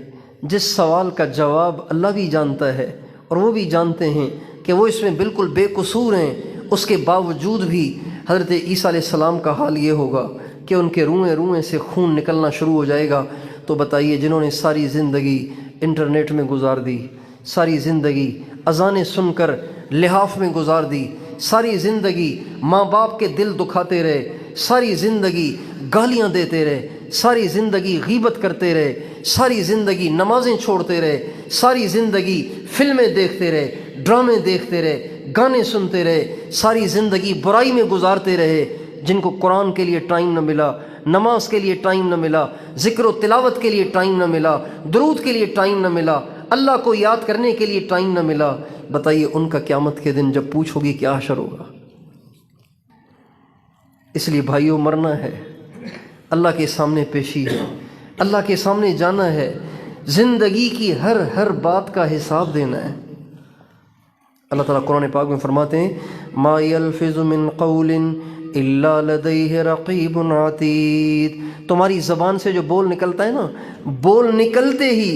جس سوال کا جواب اللہ بھی جانتا ہے اور وہ بھی جانتے ہیں کہ وہ اس میں بالکل بے قصور ہیں، اس کے باوجود بھی حضرت عیسیٰ علیہ السلام کا حال یہ ہوگا کہ ان کے روئیں روئیں سے خون نکلنا شروع ہو جائے گا۔ تو بتائیے جنہوں نے ساری زندگی انٹرنیٹ میں گزار دی، ساری زندگی اذانیں سن کر لحاف میں گزار دی، ساری زندگی ماں باپ کے دل دکھاتے رہے، ساری زندگی گالیاں دیتے رہے، ساری زندگی غیبت کرتے رہے، ساری زندگی نمازیں چھوڑتے رہے، ساری زندگی فلمیں دیکھتے رہے، ڈرامے دیکھتے رہے، گانے سنتے رہے، ساری زندگی برائی میں گزارتے رہے، جن کو قرآن کے لیے ٹائم نہ ملا، نماز کے لیے ٹائم نہ ملا، ذکر و تلاوت کے لیے ٹائم نہ ملا، درود کے لیے ٹائم نہ ملا، اللہ کو یاد کرنے کے لیے ٹائم نہ ملا، بتائیے ان کا قیامت کے دن جب پوچھو گی کیا حشر ہوگا؟ اس لیے بھائیوں، مرنا ہے، اللہ کے سامنے پیشی ہے، اللہ کے سامنے جانا ہے، زندگی کی ہر بات کا حساب دینا ہے۔ اللہ تعالیٰ قرآن پاک میں فرماتے ہیں ما یلفظ من قول الا لدیہ رقیب عتید، تمہاری زبان سے جو بول نکلتا ہے نا، بول نکلتے ہی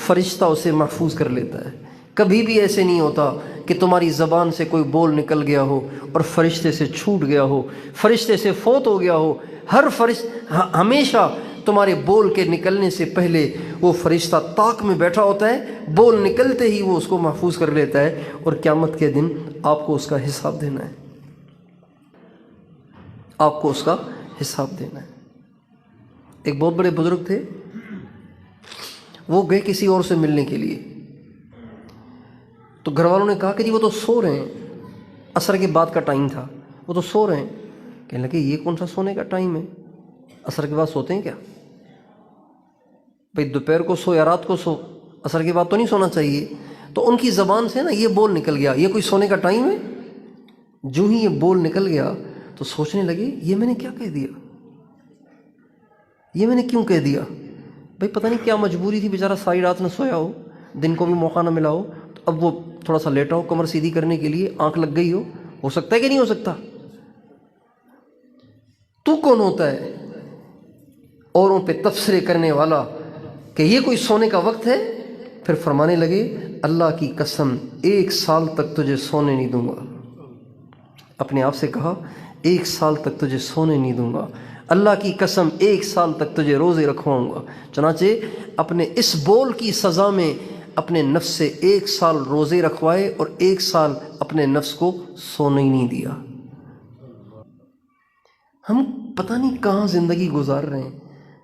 فرشتہ اسے محفوظ کر لیتا ہے۔ کبھی بھی ایسے نہیں ہوتا کہ تمہاری زبان سے کوئی بول نکل گیا ہو اور فرشتے سے چھوٹ گیا ہو، فرشتے سے فوت ہو گیا ہو، ہر ہمیشہ تمہارے بول کے نکلنے سے پہلے وہ فرشتہ طاق میں بیٹھا ہوتا ہے، بول نکلتے ہی وہ اس کو محفوظ کر لیتا ہے، اور قیامت کے دن آپ کو اس کا حساب دینا ہے، آپ کو اس کا حساب دینا ہے۔ ایک بہت بڑے بزرگ تھے، وہ گئے کسی اور سے ملنے کے لیے، تو گھر والوں نے کہا کہ جی وہ تو سو رہے ہیں، عصر کے بعد کا ٹائم تھا، وہ تو سو رہے ہیں۔ کہنے لگے یہ کون سا سونے کا ٹائم ہے، عصر کے بعد سوتے ہیں کیا؟ بھئی دوپہر کو سو یا رات کو سو، عصر کے بعد تو نہیں سونا چاہیے۔ تو ان کی زبان سے نا یہ بول نکل گیا، یہ کوئی سونے کا ٹائم ہے؟ جو ہی یہ بول نکل گیا تو سوچنے لگے یہ میں نے کیا کہہ دیا، یہ میں نے کیوں کہہ دیا؟ بھئی پتہ نہیں کیا مجبوری تھی، بیچارہ ساری رات نہ سویا ہو، دن کو بھی موقع نہ ملا ہو، تو اب وہ تھوڑا سا لیٹا ہو کمر سیدھی کرنے کے لیے، آنکھ لگ گئی ہو سکتا ہے کہ نہیں ہو سکتا؟ تو کون ہوتا ہے اوروں پہ تبصرے کرنے والا کہ یہ کوئی سونے کا وقت ہے؟ پھر فرمانے لگے اللہ کی قسم 1 سال تک تجھے سونے نہیں دوں گا۔ اپنے آپ سے کہا 1 سال تک تجھے سونے نہیں دوں گا، اللہ کی قسم 1 سال تک تجھے روزے رکھواؤں گا۔ چنانچہ اپنے اس بول کی سزا میں اپنے نفس سے 1 سال روزے رکھوائے اور 1 سال اپنے نفس کو سونے ہی نہیں دیا۔ ہم پتہ نہیں کہاں زندگی گزار رہے ہیں،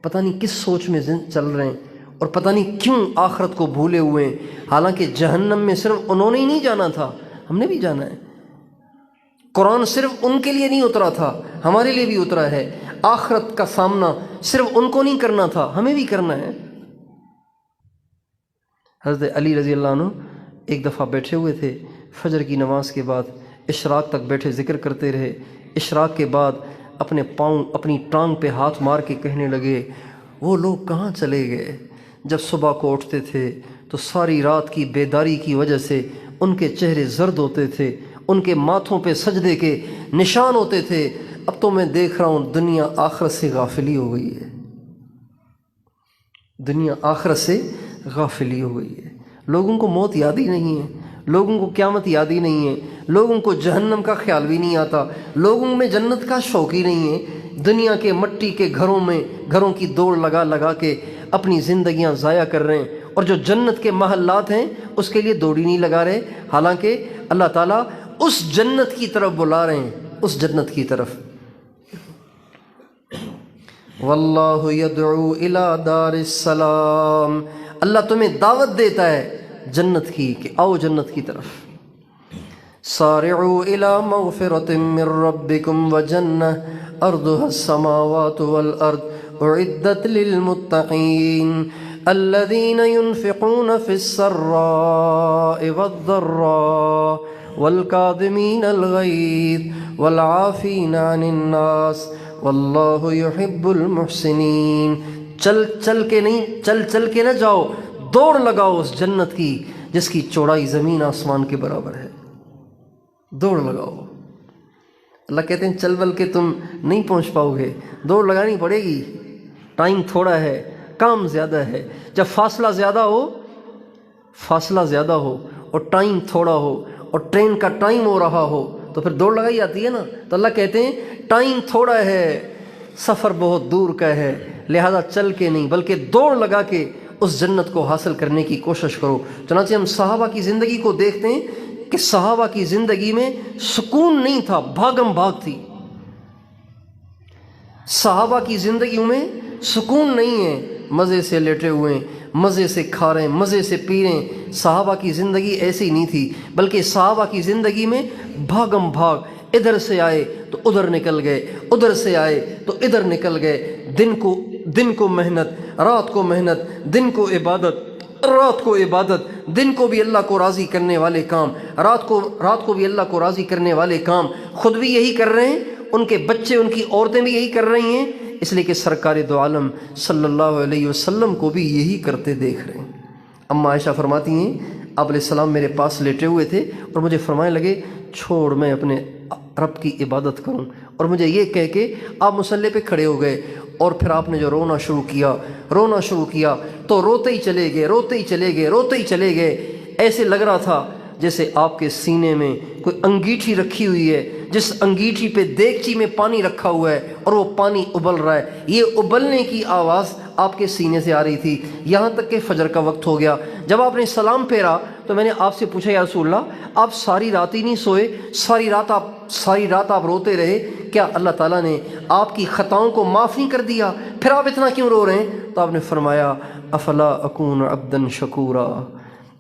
پتہ نہیں کس سوچ میں چل رہے ہیں، اور پتہ نہیں کیوں آخرت کو بھولے ہوئے ہیں، حالانکہ جہنم میں صرف انہوں نے ہی نہیں جانا تھا، ہم نے بھی جانا ہے۔ قرآن صرف ان کے لیے نہیں اترا تھا، ہمارے لیے بھی اترا ہے۔ آخرت کا سامنا صرف ان کو نہیں کرنا تھا، ہمیں بھی کرنا ہے۔ حضرت علی رضی اللہ عنہ ایک دفعہ بیٹھے ہوئے تھے، فجر کی نماز کے بعد اشراق تک بیٹھے ذکر کرتے رہے۔ اشراق کے بعد اپنے پاؤں اپنی ٹانگ پہ ہاتھ مار کے کہنے لگے وہ لوگ کہاں چلے گئے؟ جب صبح کو اٹھتے تھے تو ساری رات کی بیداری کی وجہ سے ان کے چہرے زرد ہوتے تھے، ان کے ماتھوں پہ سجدے کے نشان ہوتے تھے۔ اب تو میں دیکھ رہا ہوں دنیا آخرت سے غافلی ہو گئی ہے، دنیا آخرت سے غافلی ہو گئی ہے۔ لوگوں کو موت یاد ہی نہیں ہے، لوگوں کو قیامت یاد ہی نہیں ہے، لوگوں کو جہنم کا خیال بھی نہیں آتا، لوگوں میں جنت کا شوق ہی نہیں ہے۔ دنیا کے مٹی کے گھروں کی دوڑ لگا لگا کے اپنی زندگیاں ضائع کر رہے ہیں، اور جو جنت کے محلات ہیں اس کے لیے دوڑی نہیں لگا رہے، حالانکہ اللہ تعالیٰ اس جنت کی طرف بلا رہے ہیں، اس جنت کی طرف۔ واللہ یدعو الی دار السلام، اللہ تمہیں دعوت دیتا ہے جنت کی کہ آؤ جنت کی طرف۔ سارعوا الی مغفرۃ من ربکم وجنہ ارضها السماوات والارض اعدت للمتقین الذین ينفقون فی السراء والضراء والکاظمین الغیظ والعافین عن الناس واللہ یحب المحسنین۔ چل کے نہ جاؤ، دوڑ لگاؤ اس جنت کی جس کی چوڑائی زمین آسمان کے برابر ہے، دوڑ لگاؤ۔ اللہ کہتے ہیں چل بل کے تم نہیں پہنچ پاؤ گے، دوڑ لگانی پڑے گی، ٹائم تھوڑا ہے، کام زیادہ ہے۔ جب فاصلہ زیادہ ہو اور ٹائم تھوڑا ہو اور ٹرین کا ٹائم ہو رہا ہو تو پھر دوڑ لگائی جاتی ہے نا۔ تو اللہ کہتے ہیں ٹائم تھوڑا ہے، سفر بہت دور کا ہے، لہذا چل کے نہیں بلکہ دوڑ لگا کے اس جنت کو حاصل کرنے کی کوشش کرو۔ چنانچہ ہم صحابہ کی زندگی کو دیکھتے ہیں کہ صحابہ کی زندگی میں سکون نہیں تھا، بھاگم بھاگ تھی۔ صحابہ کی زندگیوں میں سکون نہیں ہے، مزے سے لیٹے ہوئے ہیں، مزے سے کھا رہے ہیں، مزے سے پی رہے ہیں۔ صحابہ کی زندگی ایسی نہیں تھی، بلکہ صحابہ کی زندگی میں بھاگم بھاگ، ادھر سے آئے تو ادھر نکل گئے، ادھر سے آئے تو ادھر نکل گئے۔ دن کو محنت، رات کو محنت، دن کو عبادت، رات کو عبادت، دن کو بھی اللہ کو راضی کرنے والے کام، رات کو بھی اللہ کو راضی کرنے والے کام۔ خود بھی یہی کر رہے ہیں، ان کے بچے، ان کی عورتیں بھی یہی کر رہی ہیں، اس لیے کہ سرکار دو عالم صلی اللہ علیہ وسلم کو بھی یہی کرتے دیکھ رہے ہیں۔ اما عائشہ فرماتی ہیں آپ علیہ السلام میرے پاس لیٹے ہوئے تھے اور مجھے فرمانے لگے چھوڑ میں اپنے رب کی عبادت کروں، اور مجھے یہ کہہ کے آپ مصلی پہ کھڑے ہو گئے، اور پھر آپ نے جو رونا شروع کیا تو روتے ہی چلے گئے۔ ایسے لگ رہا تھا جیسے آپ کے سینے میں کوئی انگیٹھی رکھی ہوئی ہے، جس انگیٹھی پہ دیگچی میں پانی رکھا ہوا ہے اور وہ پانی ابل رہا ہے، یہ ابلنے کی آواز آپ کے سینے سے آ رہی تھی، یہاں تک کہ فجر کا وقت ہو گیا۔ جب آپ نے سلام پھیرا تو میں نے آپ سے پوچھا یا رسول اللہ آپ ساری رات ہی نہیں سوئے، ساری رات آپ روتے رہے، کیا اللہ تعالیٰ نے آپ کی خطاؤں کو معاف نہیں کر دیا؟ پھر آپ اتنا کیوں رو رہے ہیں؟ تو آپ نے فرمایا افلا اکون عبدا شکورا۔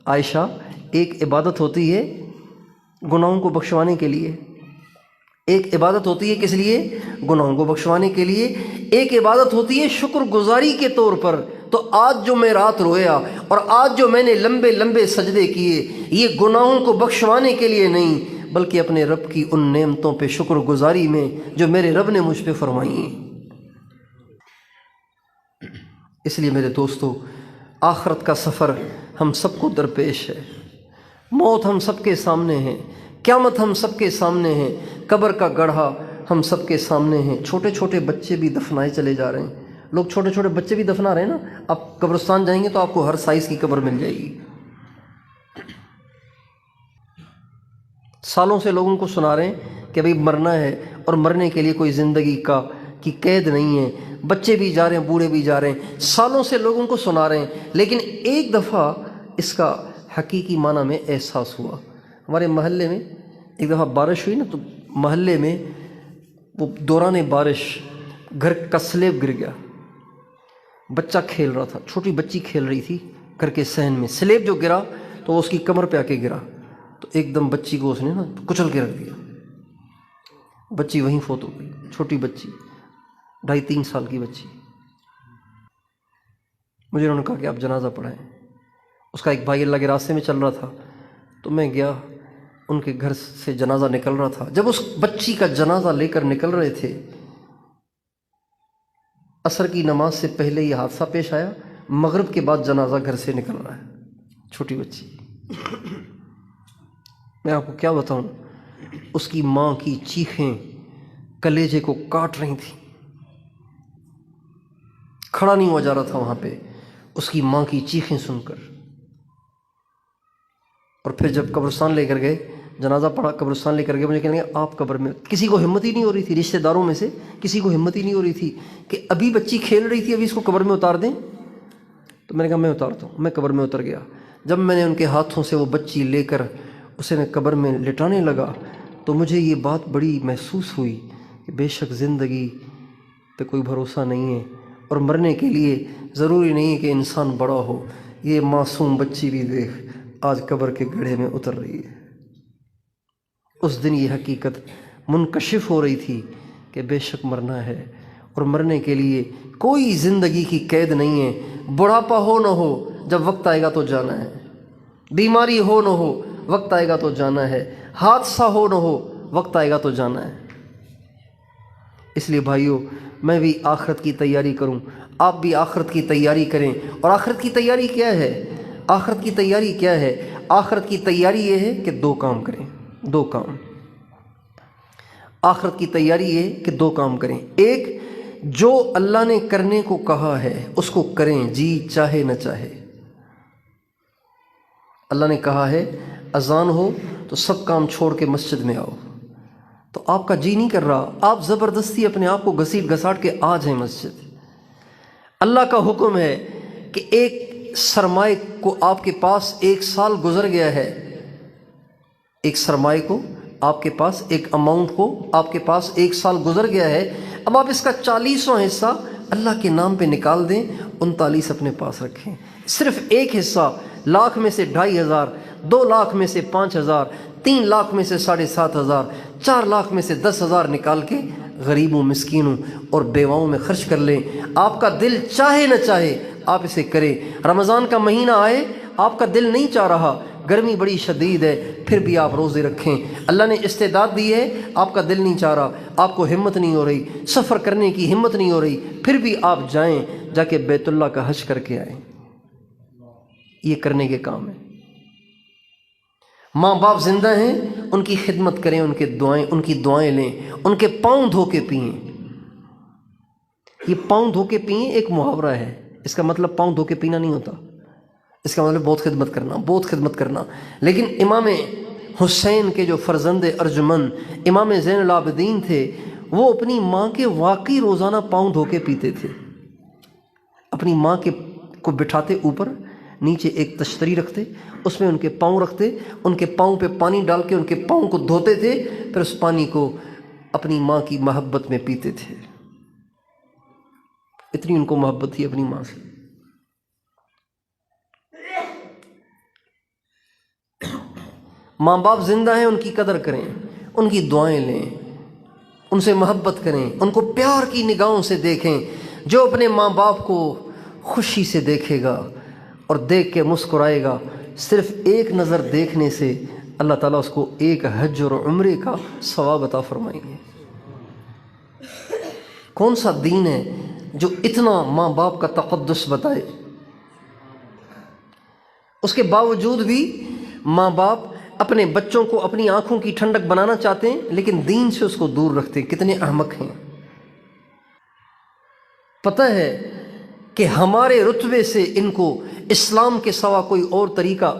عائشہ، ایک عبادت ہوتی ہے گناہوں کو بخشوانے کے لیے، ایک عبادت ہوتی ہے کس لیے؟ گناہوں کو بخشوانے کے لیے، ایک عبادت ہوتی ہے شکر گزاری کے طور پر۔ تو آج جو میں رات رویا اور آج جو میں نے لمبے لمبے سجدے کیے، یہ گناہوں کو بخشوانے کے لیے نہیں بلکہ اپنے رب کی ان نعمتوں پہ شکر گزاری میں جو میرے رب نے مجھ پہ فرمائی ہیں۔ اس لیے میرے دوستو، آخرت کا سفر ہم سب کو درپیش ہے، موت ہم سب کے سامنے ہے، قیامت ہم سب کے سامنے ہے، قبر کا گڑھا ہم سب کے سامنے ہیں۔ چھوٹے چھوٹے بچے بھی دفنائے چلے جا رہے ہیں، لوگ چھوٹے چھوٹے بچے بھی دفنا رہے ہیں نا۔ آپ قبرستان جائیں گے تو آپ کو ہر سائز کی قبر مل جائے گی۔ سالوں سے لوگوں کو سنا رہے ہیں کہ بھئی مرنا ہے اور مرنے کے لیے کوئی زندگی کی قید نہیں ہے، بچے بھی جا رہے ہیں، بوڑھے بھی جا رہے ہیں، سالوں سے لوگوں کو سنا رہے ہیں، لیکن ایک دفعہ اس کا حقیقی معنی میں احساس ہوا۔ ہمارے محلے میں ایک دفعہ بارش ہوئی نا، تو محلے میں وہ دوران بارش گھر کا سلیب گر گیا، بچہ کھیل رہا تھا، چھوٹی بچی کھیل رہی تھی گھر کے صحن میں، سلیب جو گرا تو وہ اس کی کمر پہ آ کے گرا، تو ایک دم بچی کو اس نے نا کچل کے رکھ دیا، بچی وہیں فوت ہو گئی، چھوٹی بچی، 2.5-3 سال کی بچی۔ مجھے انہوں نے کہا کہ آپ جنازہ پڑھائیں۔ اس کا ایک بھائی اللہ کے راستے میں چل رہا تھا تو میں گیا، ان کے گھر سے جنازہ نکل رہا تھا۔ جب اس بچی کا جنازہ لے کر نکل رہے تھے، عصر کی نماز سے پہلے یہ حادثہ پیش آیا، مغرب کے بعد جنازہ گھر سے نکل رہا ہے، چھوٹی بچی۔ میں آپ کو کیا بتاؤں، اس کی ماں کی چیخیں کلیجے کو کاٹ رہی تھیں، کھڑا نہیں ہوا جا رہا تھا وہاں پہ اس کی ماں کی چیخیں سن کر۔ اور پھر جب قبرستان لے کر گئے، جنازہ پڑھا، قبرستان لے کر گئے، مجھے کہنے لگے آپ قبر میں، کسی کو ہمت ہی نہیں ہو رہی تھی، رشتہ داروں میں سے کسی کو ہمت ہی نہیں ہو رہی تھی کہ ابھی بچی کھیل رہی تھی، ابھی اس کو قبر میں اتار دیں۔ تو میں نے کہا میں اتارتا ہوں، میں قبر میں اتر گیا۔ جب میں نے ان کے ہاتھوں سے وہ بچی لے کر اسے میں قبر میں لٹانے لگا تو مجھے یہ بات بڑی محسوس ہوئی کہ بے شک زندگی پہ کوئی بھروسہ نہیں ہے، اور مرنے کے لیے ضروری نہیں ہے کہ انسان بڑا ہو۔ یہ معصوم بچی بھی دیکھ آج قبر کے گڑھے میں اتر رہی ہے۔ اس دن یہ حقیقت منکشف ہو رہی تھی کہ بے شک مرنا ہے، اور مرنے کے لیے کوئی زندگی کی قید نہیں ہے۔ بڑھاپا ہو نہ ہو، جب وقت آئے گا تو جانا ہے، بیماری ہو نہ ہو، وقت آئے گا تو جانا ہے، حادثہ ہو نہ ہو، وقت آئے گا تو جانا ہے۔ اس لیے بھائیو، میں بھی آخرت کی تیاری کروں، آپ بھی آخرت کی تیاری کریں۔ اور آخرت کی تیاری کیا ہے؟ آخرت کی تیاری کیا ہے؟ آخرت کی تیاری یہ ہے کہ 2 کام کریں، 2 کام۔ آخرت کی تیاری یہ ہے کہ 2 کام کریں۔ ایک، جو اللہ نے کرنے کو کہا ہے اس کو کریں، جی چاہے نہ چاہے۔ اللہ نے کہا ہے اذان ہو تو سب کام چھوڑ کے مسجد میں آؤ، تو آپ کا جی نہیں کر رہا، آپ زبردستی اپنے آپ کو گھسیٹ گھساٹ کے آ جائیں مسجد۔ اللہ کا حکم ہے کہ ایک سرمائے کو آپ کے پاس 1 سال گزر گیا ہے، ایک سرمائے کو آپ کے پاس، ایک اماؤنٹ کو آپ کے پاس 1 سال گزر گیا ہے، اب آپ اس کا 40واں حصہ اللہ کے نام پہ نکال دیں، 39 اپنے پاس رکھیں۔ صرف ایک حصہ، لاکھ میں سے 2500، 2 لاکھ میں سے 5000، 3 لاکھ میں سے 7500، 4 لاکھ میں سے 10,000 نکال کے غریبوں، مسکینوں اور بیواؤں میں خرچ کر لیں۔ آپ کا دل چاہے نہ چاہے آپ اسے کریں۔ رمضان کا مہینہ آئے، آپ کا دل نہیں چاہ رہا، گرمی بڑی شدید ہے، پھر بھی آپ روزے رکھیں۔ اللہ نے استعداد دی ہے، آپ کا دل نہیں چاہ رہا، آپ کو ہمت نہیں ہو رہی، سفر کرنے کی ہمت نہیں ہو رہی، پھر بھی آپ جائیں، جا کے بیت اللہ کا حج کر کے آئیں۔ یہ کرنے کے کام ہے۔ ماں باپ زندہ ہیں، ان کی خدمت کریں، ان کی دعائیں لیں، ان کے پاؤں دھو کے پئیں۔ یہ پاؤں دھو کے پئیں ایک محاورہ ہے، اس کا مطلب پاؤں دھو کے پینا نہیں ہوتا۔ اس کا مطلب بہت خدمت کرنا، بہت خدمت کرنا۔ لیکن امام حسین کے جو فرزند ارجمند امام زین العابدین تھے، وہ اپنی ماں کے واقعی روزانہ پاؤں دھو کے پیتے تھے۔ اپنی ماں کے کو بٹھاتے اوپر، نیچے ایک تشتری رکھتے، اس میں ان کے پاؤں رکھتے، ان کے پاؤں پہ پانی ڈال کے ان کے پاؤں کو دھوتے تھے، پھر اس پانی کو اپنی ماں کی محبت میں پیتے تھے۔ اتنی ان کو محبت تھی اپنی ماں سے۔ ماں باپ زندہ ہیں، ان کی قدر کریں، ان کی دعائیں لیں، ان سے محبت کریں، ان کو پیار کی نگاہوں سے دیکھیں۔ جو اپنے ماں باپ کو خوشی سے دیکھے گا اور دیکھ کے مسکرائے گا، صرف ایک نظر دیکھنے سے اللہ تعالیٰ اس کو ایک حج اور عمرے کا ثواب عطا فرمائیں گے۔ کون سا دین ہے جو اتنا ماں باپ کا تقدس بتائے؟ اس کے باوجود بھی ماں باپ اپنے بچوں کو اپنی آنکھوں کی ٹھنڈک بنانا چاہتے ہیں، لیکن دین سے اس کو دور رکھتے ہیں۔ کتنے احمق ہیں! پتہ ہے کہ ہمارے رتبے سے ان کو اسلام کے سوا کوئی اور طریقہ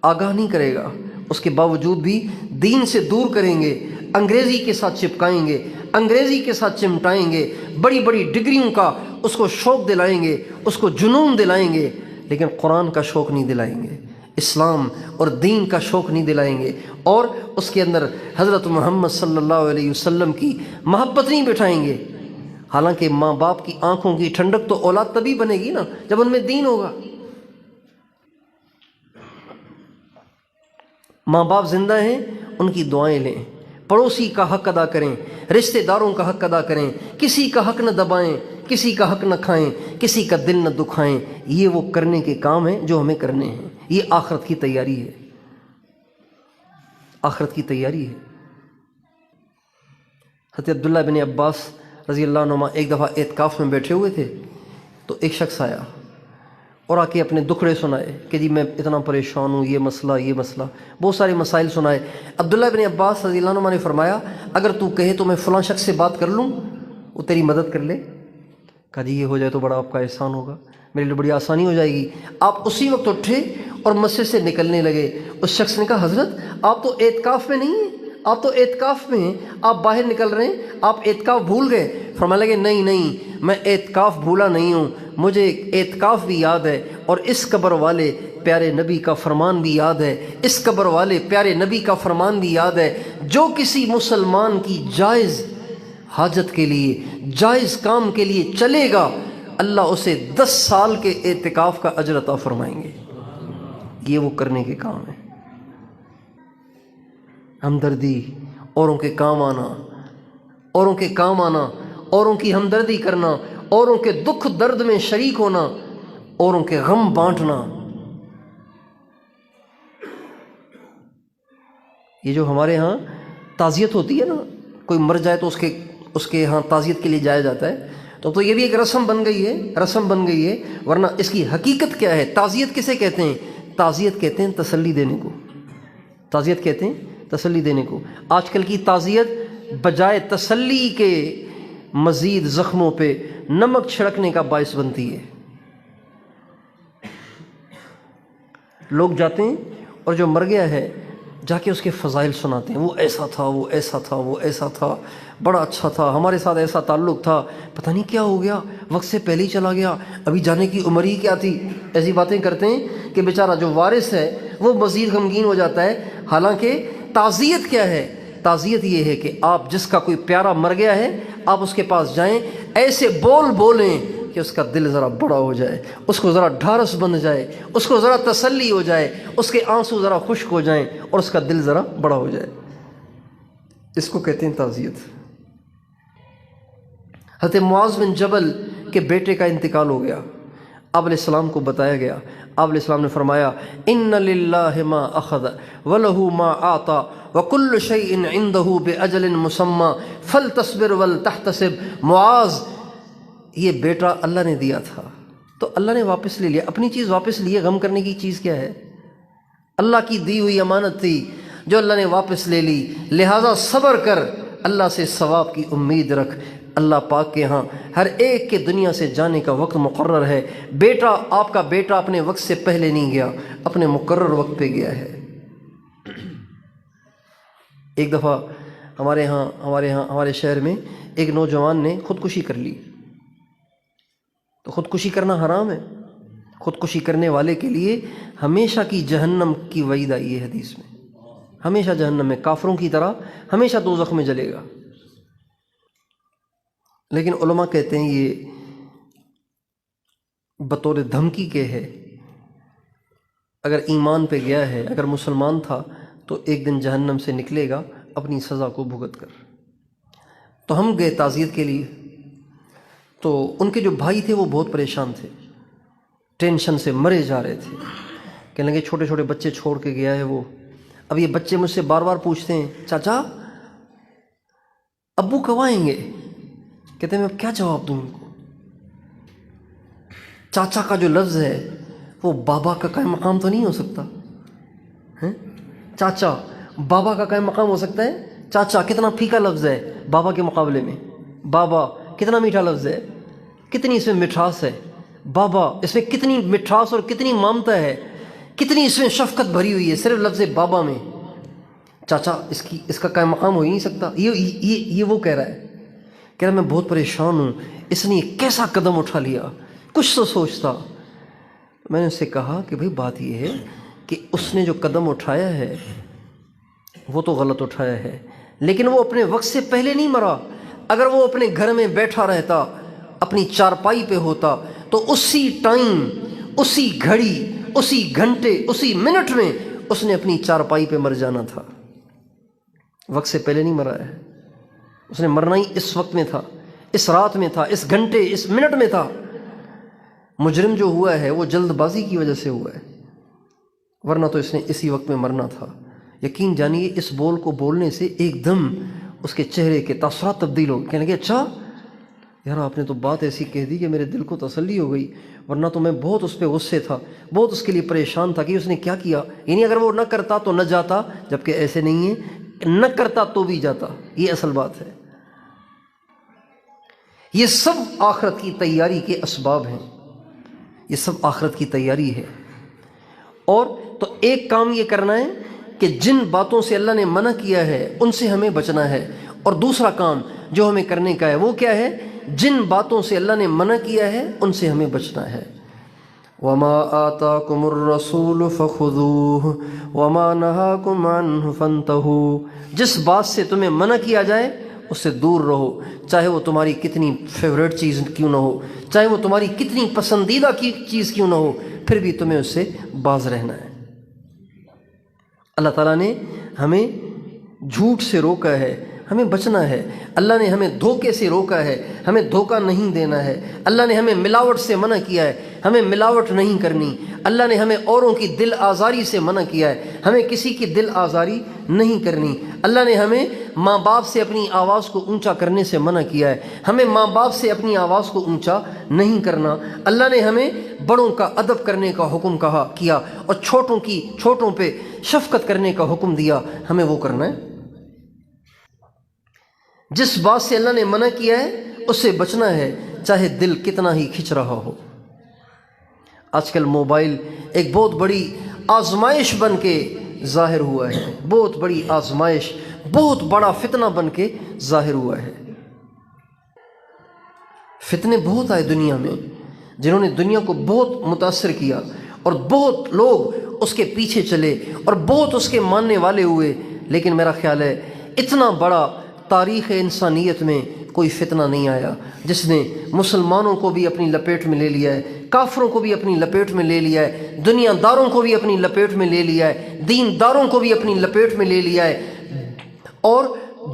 آگاہ نہیں کرے گا، اس کے باوجود بھی دین سے دور کریں گے، انگریزی کے ساتھ چپکائیں گے، انگریزی کے ساتھ چمٹائیں گے، بڑی بڑی ڈگریوں کا اس کو شوق دلائیں گے، اس کو جنون دلائیں گے، لیکن قرآن کا شوق نہیں دلائیں گے، اسلام اور دین کا شوق نہیں دلائیں گے، اور اس کے اندر حضرت محمد صلی اللہ علیہ وسلم کی محبت نہیں بٹھائیں گے۔ حالانکہ ماں باپ کی آنکھوں کی ٹھنڈک تو اولاد تبھی بنے گی نا جب ان میں دین ہوگا۔ ماں باپ زندہ ہیں، ان کی دعائیں لیں، پڑوسی کا حق ادا کریں، رشتہ داروں کا حق ادا کریں، کسی کا حق نہ دبائیں، کسی کا حق نہ کھائیں، کسی کا دل نہ دکھائیں۔ یہ وہ کرنے کے کام ہیں جو ہمیں کرنے ہیں۔ یہ آخرت کی تیاری ہے، آخرت کی تیاری ہے۔ حضرت عبداللہ بن عباس رضی اللہ عنہما ایک دفعہ اعتکاف میں بیٹھے ہوئے تھے، تو ایک شخص آیا اور آ کے اپنے دکھڑے سنائے کہ جی میں اتنا پریشان ہوں، یہ مسئلہ، بہت سارے مسائل سنائے۔ عبداللہ بن عباس رضی اللہ عنہما نے فرمایا اگر تو کہے تو میں فلاں شخص سے بات کر لوں، وہ تیری مدد کر لے۔ کہا جی یہ ہو جائے تو بڑا آپ کا احسان ہوگا، میرے لیے بڑی آسانی ہو جائے گی۔ آپ اسی وقت اٹھے اور مسجد سے نکلنے لگے۔ اس شخص نے کہا حضرت آپ تو اعتکاف میں نہیں ہیں، آپ تو اعتکاف میں ہیں، آپ باہر نکل رہے ہیں، آپ اعتکاف بھول گئے؟ فرمانے لگے نہیں میں اعتکاف بھولا نہیں ہوں، مجھے اعتکاف بھی یاد ہے، اور اس قبر والے پیارے نبی کا فرمان بھی یاد ہے، اس قبر والے پیارے نبی کا فرمان بھی یاد ہے، جو کسی مسلمان کی جائز حاجت کے لیے، جائز کام کے لیے چلے گا، اللہ اسے 10 سال کے اعتکاف کا اجر عطا فرمائیں گے۔ یہ وہ کرنے کے کام ہیں، ہمدردی، اوروں کے کام آنا، اوروں کے کام آنا، اوروں کی ہمدردی کرنا، اوروں کے دکھ درد میں شریک ہونا، اوروں کے غم بانٹنا۔ یہ جو ہمارے ہاں تعزیت ہوتی ہے نا، کوئی مر جائے تو اس کے ہاں تعزیت کے لیے جایا جاتا ہے، تو یہ بھی ایک رسم بن گئی ہے، ورنہ اس کی حقیقت کیا ہے؟ تعزیت کسے کہتے ہیں؟ تعزیت کہتے ہیں تسلی دینے کو، تعزیت کہتے ہیں تسلی دینے کو۔ آج کل کی تعزیت بجائے تسلی کے مزید زخموں پہ نمک چھڑکنے کا باعث بنتی ہے۔ لوگ جاتے ہیں اور جو مر گیا ہے جا کے اس کے فضائل سناتے ہیں، وہ ایسا تھا، وہ ایسا تھا، وہ ایسا تھا، بڑا اچھا تھا، ہمارے ساتھ ایسا تعلق تھا، پتہ نہیں کیا ہو گیا، وقت سے پہلے ہی چلا گیا، ابھی جانے کی عمر ہی کیا تھی۔ ایسی باتیں کرتے ہیں کہ بیچارہ جو وارث ہے وہ مزید غمگین ہو جاتا ہے۔ حالانکہ تعزیت کیا ہے؟ تعزیت یہ ہے کہ آپ جس کا کوئی پیارا مر گیا ہے، آپ اس کے پاس جائیں، ایسے بولیں کہ اس کا دل ذرا بڑا ہو جائے، اس کو ذرا ڈھارس بن جائے، اس کو ذرا تسلی ہو جائے، اس کے آنسو ذرا خشک ہو جائیں اور اس کا دل ذرا بڑا ہو جائے۔ اس کو کہتے ہیں تعزیت۔ حضرت معاذ بن جبل کے بیٹے کا انتقال ہو گیا، آپ علیہ السلام کو بتایا گیا، آپ علیہ السلام نے فرمایا ان للہ ما اخذ ولہ ما اعطى وکل شیء عنده باجل مسمى فلتصبر ولتحتسب۔ معاذ یہ بیٹا اللہ نے دیا تھا تو اللہ نے واپس لے لیا، اپنی چیز واپس لیے، غم کرنے کی چیز کیا ہے؟ اللہ کی دی ہوئی امانت تھی جو اللہ نے واپس لے لی، لہٰذا صبر کر، اللہ سے ثواب کی امید رکھ، اللہ پاک کے ہاں ہر ایک کے دنیا سے جانے کا وقت مقرر ہے۔ بیٹا، آپ کا بیٹا اپنے وقت سے پہلے نہیں گیا، اپنے مقرر وقت پہ گیا ہے۔ ایک دفعہ ہمارے شہر میں ایک نوجوان نے خودکشی کر لی۔ تو خودکشی کرنا حرام ہے۔ خودکشی کرنے والے کے لیے ہمیشہ کی جہنم کی وعید آئی ہے حدیث میں، ہمیشہ جہنم میں، کافروں کی طرح ہمیشہ دوزخ میں جلے گا۔ لیکن علماء کہتے ہیں یہ بطور دھمکی کے ہے۔ اگر ایمان پہ گیا ہے، اگر مسلمان تھا تو ایک دن جہنم سے نکلے گا اپنی سزا کو بھگت کر۔ تو ہم گئے تعزیت کے لیے، تو ان کے جو بھائی تھے وہ بہت پریشان تھے، ٹینشن سے مرے جا رہے تھے۔ کہنے لگے چھوٹے چھوٹے بچے چھوڑ کے گیا ہے وہ۔ اب یہ بچے مجھ سے بار بار پوچھتے ہیں، چاچا ابو کب آئیں گے؟ کہتے ہیں میں اب کیا جواب دوں ان کو؟ چاچا کا جو لفظ ہے وہ بابا کا قائم مقام تو نہیں ہو سکتا ہے؟ چاچا بابا کا قائم مقام ہو سکتا ہے؟ چاچا کتنا پھیکا لفظ ہے بابا کے مقابلے میں، بابا کتنا میٹھا لفظ ہے، کتنی اس میں مٹھاس ہے، بابا اس میں کتنی مٹھاس اور کتنی مامتا ہے، کتنی اس میں شفقت بھری ہوئی ہے صرف لفظ بابا میں۔ چاچا اس کا قائم مقام ہو ہی نہیں سکتا۔ یہ وہ کہہ رہا ہے، کہہ رہا میں بہت پریشان ہوں، اس نے کیسا قدم اٹھا لیا، کچھ تو سوچتا۔ میں نے اس سے کہا کہ بھئی بات یہ ہے کہ اس نے جو قدم اٹھایا ہے وہ تو غلط اٹھایا ہے، لیکن وہ اپنے وقت سے پہلے نہیں مرا۔ اگر وہ اپنے گھر میں بیٹھا رہتا، اپنی چارپائی پہ ہوتا، تو اسی ٹائم، اسی گھڑی، اسی گھنٹے، اسی منٹ میں اس نے اپنی چارپائی پہ مر جانا تھا۔ وقت سے پہلے نہیں مرا ہے، اس نے مرنا ہی اس وقت میں تھا، اس رات میں تھا، اس گھنٹے، اس منٹ میں تھا۔ مجرم جو ہوا ہے وہ جلد بازی کی وجہ سے ہوا ہے، ورنہ تو اس نے اسی وقت میں مرنا تھا۔ یقین جانیے اس بول کو بولنے سے ایک دم اس کے چہرے کے تاثرات تبدیل ہو، کہنے لگے اچھا یار آپ نے تو بات ایسی کہہ دی کہ میرے دل کو تسلی ہو گئی، ورنہ تو میں بہت اس پہ غصے تھا، بہت اس کے لیے پریشان تھا کہ اس نے کیا کیا۔ یعنی اگر وہ نہ کرتا تو نہ جاتا، جبکہ ایسے نہیں ہے، نہ کرتا تو بھی جاتا۔ یہ اصل بات ہے۔ یہ سب آخرت کی تیاری کے اسباب ہیں، یہ سب آخرت کی تیاری ہے۔ اور تو ایک کام یہ کرنا ہے کہ جن باتوں سے اللہ نے منع کیا ہے ان سے ہمیں بچنا ہے، اور دوسرا کام جو ہمیں کرنے کا ہے وہ کیا ہے؟ جن باتوں سے اللہ نے منع کیا ہے ان سے ہمیں بچنا ہے۔ وَمَا آتَاكُمُ الرَّسُولُ فَخُذُوهُ وَمَا نَهَاكُمْ عَنْهُ فَانْتَهُوا، جس بات سے تمہیں منع کیا جائے اس سے دور رہو، چاہے وہ تمہاری کتنی فیوریٹ چیز کیوں نہ ہو، چاہے وہ تمہاری کتنی پسندیدہ کی چیز کیوں نہ ہو، پھر بھی تمہیں اس سے باز رہنا ہے۔ اللہ تعالیٰ نے ہمیں جھوٹ سے روکا ہے، ہمیں بچنا ہے۔ اللہ نے ہمیں دھوکے سے روکا ہے، ہمیں دھوکہ نہیں دینا ہے۔ اللہ نے ہمیں ملاوٹ سے منع کیا ہے، ہمیں ملاوٹ نہیں کرنی۔ اللہ نے ہمیں اوروں کی دل آزاری سے منع کیا ہے، ہمیں کسی کی دل آزاری نہیں کرنی۔ اللہ نے ہمیں ماں باپ سے اپنی آواز کو اونچا کرنے سے منع کیا ہے، ہمیں ماں باپ سے اپنی آواز کو اونچا نہیں کرنا۔ اللہ نے ہمیں بڑوں کا ادب کرنے کا حکم کیا، اور چھوٹوں پہ شفقت کرنے کا حکم دیا، ہمیں وہ کرنا ہے۔ جس بات سے اللہ نے منع کیا ہے اس سے بچنا ہے، چاہے دل کتنا ہی کھنچ رہا ہو۔ آج کل موبائل ایک بہت بڑی آزمائش بن کے ظاہر ہوا ہے، بہت بڑی آزمائش، بہت بڑا فتنہ بن کے ظاہر ہوا ہے۔ فتنے بہت آئے دنیا میں جنہوں نے دنیا کو بہت متاثر کیا، اور بہت لوگ اس کے پیچھے چلے اور بہت اس کے ماننے والے ہوئے، لیکن میرا خیال ہے اتنا بڑا تاریخ انسانیت میں کوئی فتنہ نہیں آیا جس نے مسلمانوں کو بھی اپنی لپیٹ میں لے لیا ہے، کافروں کو بھی اپنی لپیٹ میں لے لیا ہے، دنیا داروں کو بھی اپنی لپیٹ میں لے لیا ہے، دین داروں کو بھی اپنی لپیٹ میں لے لیا ہے، اور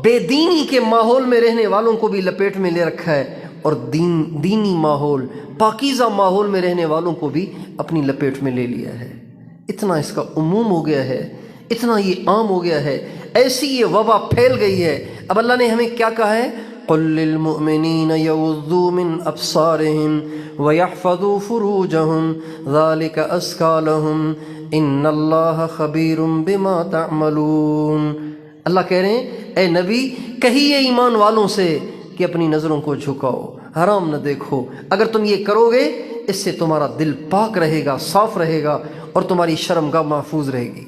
بے دینی کے ماحول میں رہنے والوں کو بھی لپیٹ میں لے رکھا ہے، اور دینی ماحول، پاکیزہ ماحول میں رہنے والوں کو بھی اپنی لپیٹ میں لے لیا ہے۔ اتنا اس کا عموم ہو گیا ہے، اتنا یہ عام ہو گیا ہے، ایسی یہ وبا پھیل گئی ہے۔ اب اللہ نے ہمیں کیا کہا ہے؟ قُل لِّلْمُؤْمِنِينَ يَغُضُّوا مِنْ أَبْصَارِهِمْ وَيَحْفَظُوا فُرُوجَهُمْ ذَلِكَ أَزْكَىٰ لَهُمْ إِنَّ اللَّهَ خَبِيرٌ بِمَا تَعْمَلُونَ۔ اللہ کہہ رہے ہیں اے نبی کہیے ایمان والوں سے کہ اپنی نظروں کو جھکاؤ، حرام نہ دیکھو۔ اگر تم یہ کرو گے اس سے تمہارا دل پاک رہے گا، صاف رہے گا، اور تمہاری شرمگاہ محفوظ رہے گی۔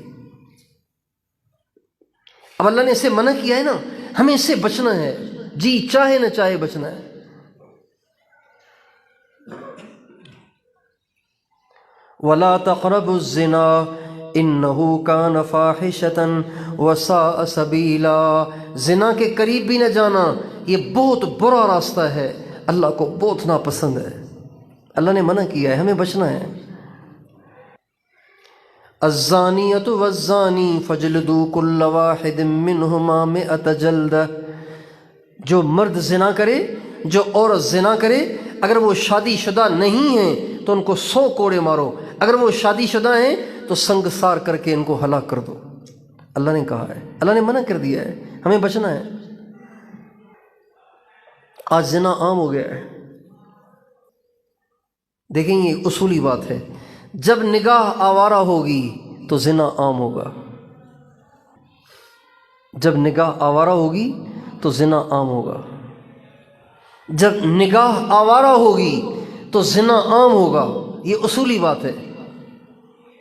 اب اللہ نے اسے منع کیا ہے نا، ہمیں اس سے بچنا ہے، جی چاہے نہ چاہے بچنا ہے۔ وَلَا تَقْرَبُوا الزِّنَا إِنَّهُ كَانَ فَاحِشَةً وَسَاءَ سَبِيلًا، زنا کے قریب بھی نہ جانا، یہ بہت برا راستہ ہے، اللہ کو بہت ناپسند ہے۔ اللہ نے منع کیا ہے، ہمیں بچنا ہے۔ الزانیۃ والزانی فجلدوا کل واحد منہما مئۃ جلدہ، جو مرد زنا کرے، جو عورت زنا کرے، اگر وہ شادی شدہ نہیں ہیں تو ان کو 100 کوڑے مارو، اگر وہ شادی شدہ ہیں تو سنگسار کر کے ان کو ہلاک کر دو۔ اللہ نے کہا ہے، اللہ نے منع کر دیا ہے، ہمیں بچنا ہے۔ آج زنا عام ہو گیا ہے۔ دیکھیں یہ اصولی بات ہے، جب نگاہ آوارہ ہوگی تو زنا عام ہوگا، جب نگاہ آوارہ ہوگی تو زنا عام ہوگا، جب نگاہ آوارہ ہوگی تو زنا عام ہوگا، یہ اصولی بات ہے۔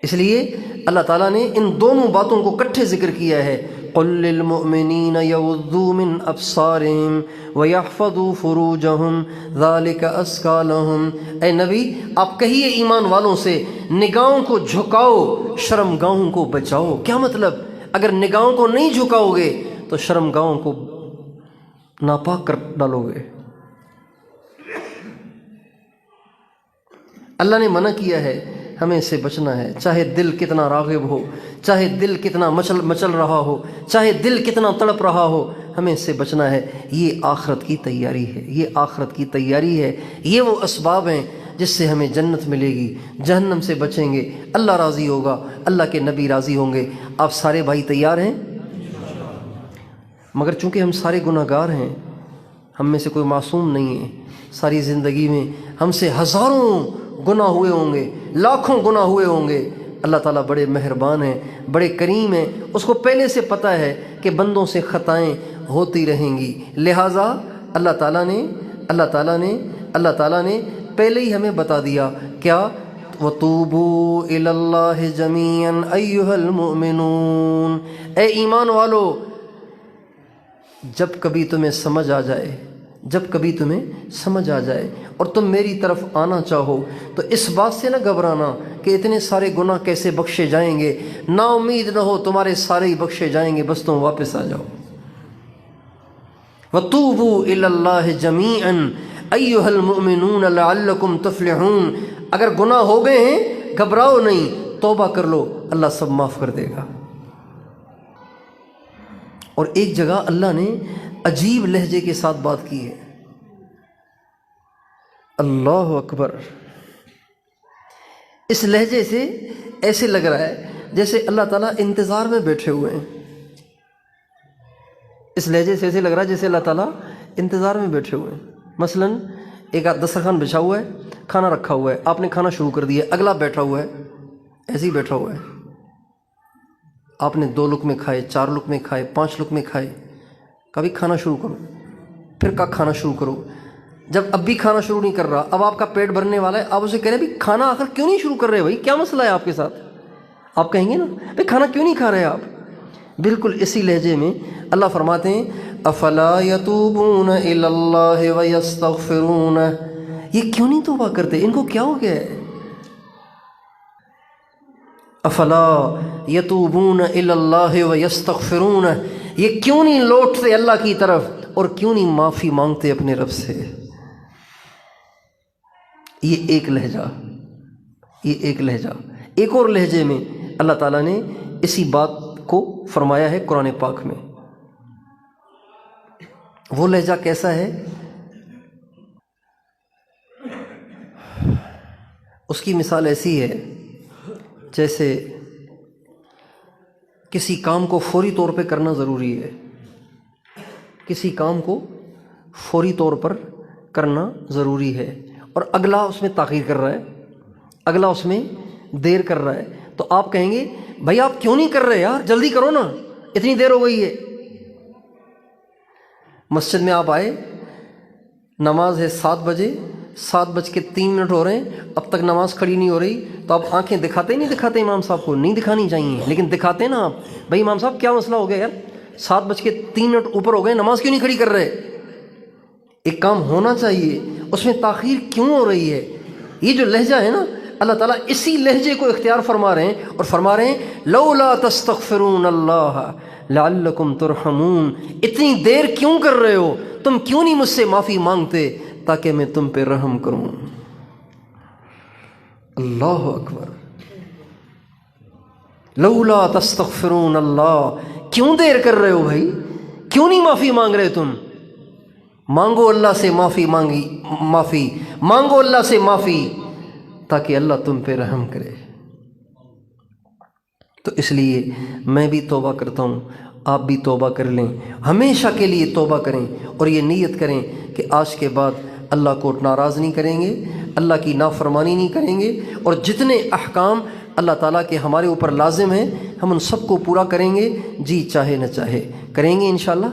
اس لیے اللہ تعالیٰ نے ان دونوں باتوں کو اکٹھے ذکر کیا ہے، قُل لِّلْمُؤْمِنِينَ يَغُضُّوا مِنْ أَبْصَارِهِمْ وَيَحْفَظُوا فُرُوجَهُمْ ذَلِكَ أَزْكَىٰ لَهُمْ، اے نبی آپ کہیے ایمان والوں سے نگاہوں کو جھکاؤ، شرمگاہوں کو بچاؤ۔ کیا مطلب؟ اگر نگاہوں کو نہیں جھکاؤ گے تو شرمگاہوں کو ناپاک کر ڈالو گے۔ اللہ نے منع کیا ہے، ہمیں اس سے بچنا ہے، چاہے دل کتنا راغب ہو، چاہے دل کتنا مچل رہا ہو، چاہے دل کتنا تڑپ رہا ہو، ہمیں اس سے بچنا ہے۔ یہ آخرت کی تیاری ہے، یہ آخرت کی تیاری ہے، یہ وہ اسباب ہیں جس سے ہمیں جنت ملے گی، جہنم سے بچیں گے، اللہ راضی ہوگا، اللہ کے نبی راضی ہوں گے۔ آپ سارے بھائی تیار ہیں؟ مگر چونکہ ہم سارے گناہ گار ہیں، ہم میں سے کوئی معصوم نہیں ہے، ساری زندگی میں ہم سے ہزاروں گناہ ہوئے ہوں گے، لاکھوں گناہ ہوئے ہوں گے۔ اللہ تعالیٰ بڑے مہربان ہیں، بڑے کریم ہیں، اس کو پہلے سے پتہ ہے کہ بندوں سے خطائیں ہوتی رہیں گی، لہٰذا اللہ تعالیٰ نے پہلے ہی ہمیں بتا دیا کیا؟ وَتُوبُوا إِلَى اللَّهِ جَمِيعًا أَيُّهَا الْمُؤْمِنُونَ، اے ایمان والو جب کبھی تمہیں سمجھ آ جائے اور تم میری طرف آنا چاہو تو اس بات سے نہ گھبرانا کہ اتنے سارے گناہ کیسے بخشے جائیں گے، نا امید نہ ہو، تمہارے سارے ہی بخشے جائیں گے، بس تم واپس آ جاؤ۔ وَتُوبُوا إِلَى اللَّهِ جَمِيعًا أَيُّهَا الْمُؤْمِنُونَ لَعَلَّكُمْ تُفْلِحُونَ، اگر گناہ ہو گئے ہیں گھبراؤ نہیں، توبہ کر لو، اللہ سب معاف کر دے گا۔ اور ایک جگہ اللہ نے عجیب لہجے کے ساتھ بات کی ہے، اللہ اکبر، اس لہجے سے ایسے لگ رہا ہے جیسے اللہ تعالیٰ انتظار میں بیٹھے ہوئے ہیں، اس لہجے سے ایسے لگ رہا ہے جیسے اللہ تعالیٰ انتظار میں بیٹھے ہوئے ہیں۔ مثلا ایک دسترخوان بچھا ہوا ہے، کھانا رکھا ہوا ہے، آپ نے کھانا شروع کر دیا، اگلا بیٹھا ہوا ہے، ایسے ہی بیٹھا ہوا ہے، آپ نے 2 لقمے کھائے، 4 لقمے کھائے، 5 لقمے کھائے، کبھی کھانا شروع کرو، پھر کا کھانا شروع کرو، جب اب بھی کھانا شروع نہیں کر رہا، اب آپ کا پیٹ بھرنے والا ہے، آپ اسے کہہ رہے ہیں بھائی کھانا آخر کیوں نہیں شروع کر رہے بھائی، کیا مسئلہ ہے آپ کے ساتھ؟ آپ کہیں گے نا بھائی کھانا کیوں نہیں کھا رہے آپ؟ بالکل اسی لہجے میں اللہ فرماتے ہیں افلا یتوبون الی اللہ ویستغفرون، یہ کیوں نہیں توبہ کرتے، ان کو کیا ہو گیا ہے؟ افلا یتوبون الی اللہ ویستغفرون، یہ کیوں نہیں لوٹتے اللہ کی طرف اور کیوں نہیں معافی مانگتے اپنے رب سے؟ یہ ایک لہجہ، ایک اور لہجے میں اللہ تعالیٰ نے اسی بات کو فرمایا ہے قرآن پاک میں۔ وہ لہجہ کیسا ہے؟ اس کی مثال ایسی ہے جیسے کسی کام کو فوری طور پہ کرنا ضروری ہے، کسی کام کو فوری طور پر کرنا ضروری ہے اور اگلا اس میں تاخیر کر رہا ہے، اگلا اس میں دیر کر رہا ہے، تو آپ کہیں گے بھائی آپ کیوں نہیں کر رہے یار، جلدی کرو نا، اتنی دیر ہو گئی ہے۔ مسجد میں آپ آئے، نماز ہے 7 بجے، 7:03 ہو رہے ہیں، اب تک نماز کھڑی نہیں ہو رہی، تو آپ آنکھیں دکھاتے ہی نہیں دکھاتے امام صاحب کو؟ نہیں دکھانی چاہیے، لیکن دکھاتے ہیں نا آپ، بھائی امام صاحب کیا مسئلہ ہو گیا یار، 7:03 اوپر ہو گئے، نماز کیوں نہیں کھڑی کر رہے؟ ایک کام ہونا چاہیے، اس میں تاخیر کیوں ہو رہی ہے؟ یہ جو لہجہ ہے نا، اللہ تعالیٰ اسی لہجے کو اختیار فرما رہے ہیں، اور فرما رہے ہیں لولا تستغفرون اللہ لعلکم ترحمون، اتنی دیر کیوں کر رہے ہو؟ تم کیوں نہیں مجھ سے معافی مانگتے تاکہ میں تم پہ رحم کروں؟ اللہ اکبر، لولا تستغفرون اللہ، کیوں دیر کر رہے ہو بھائی؟ کیوں نہیں معافی مانگ رہے تم؟ مانگو اللہ سے معافی، مانگو اللہ سے معافی تاکہ اللہ تم پہ رحم کرے۔ تو اس لیے میں بھی توبہ کرتا ہوں، آپ بھی توبہ کر لیں، ہمیشہ کے لیے توبہ کریں، اور یہ نیت کریں کہ آج کے بعد اللہ کو ناراض نہیں کریں گے، اللہ کی نافرمانی نہیں کریں گے، اور جتنے احکام اللہ تعالیٰ کے ہمارے اوپر لازم ہیں ہم ان سب کو پورا کریں گے، جی چاہے نہ چاہے کریں گے انشاءاللہ۔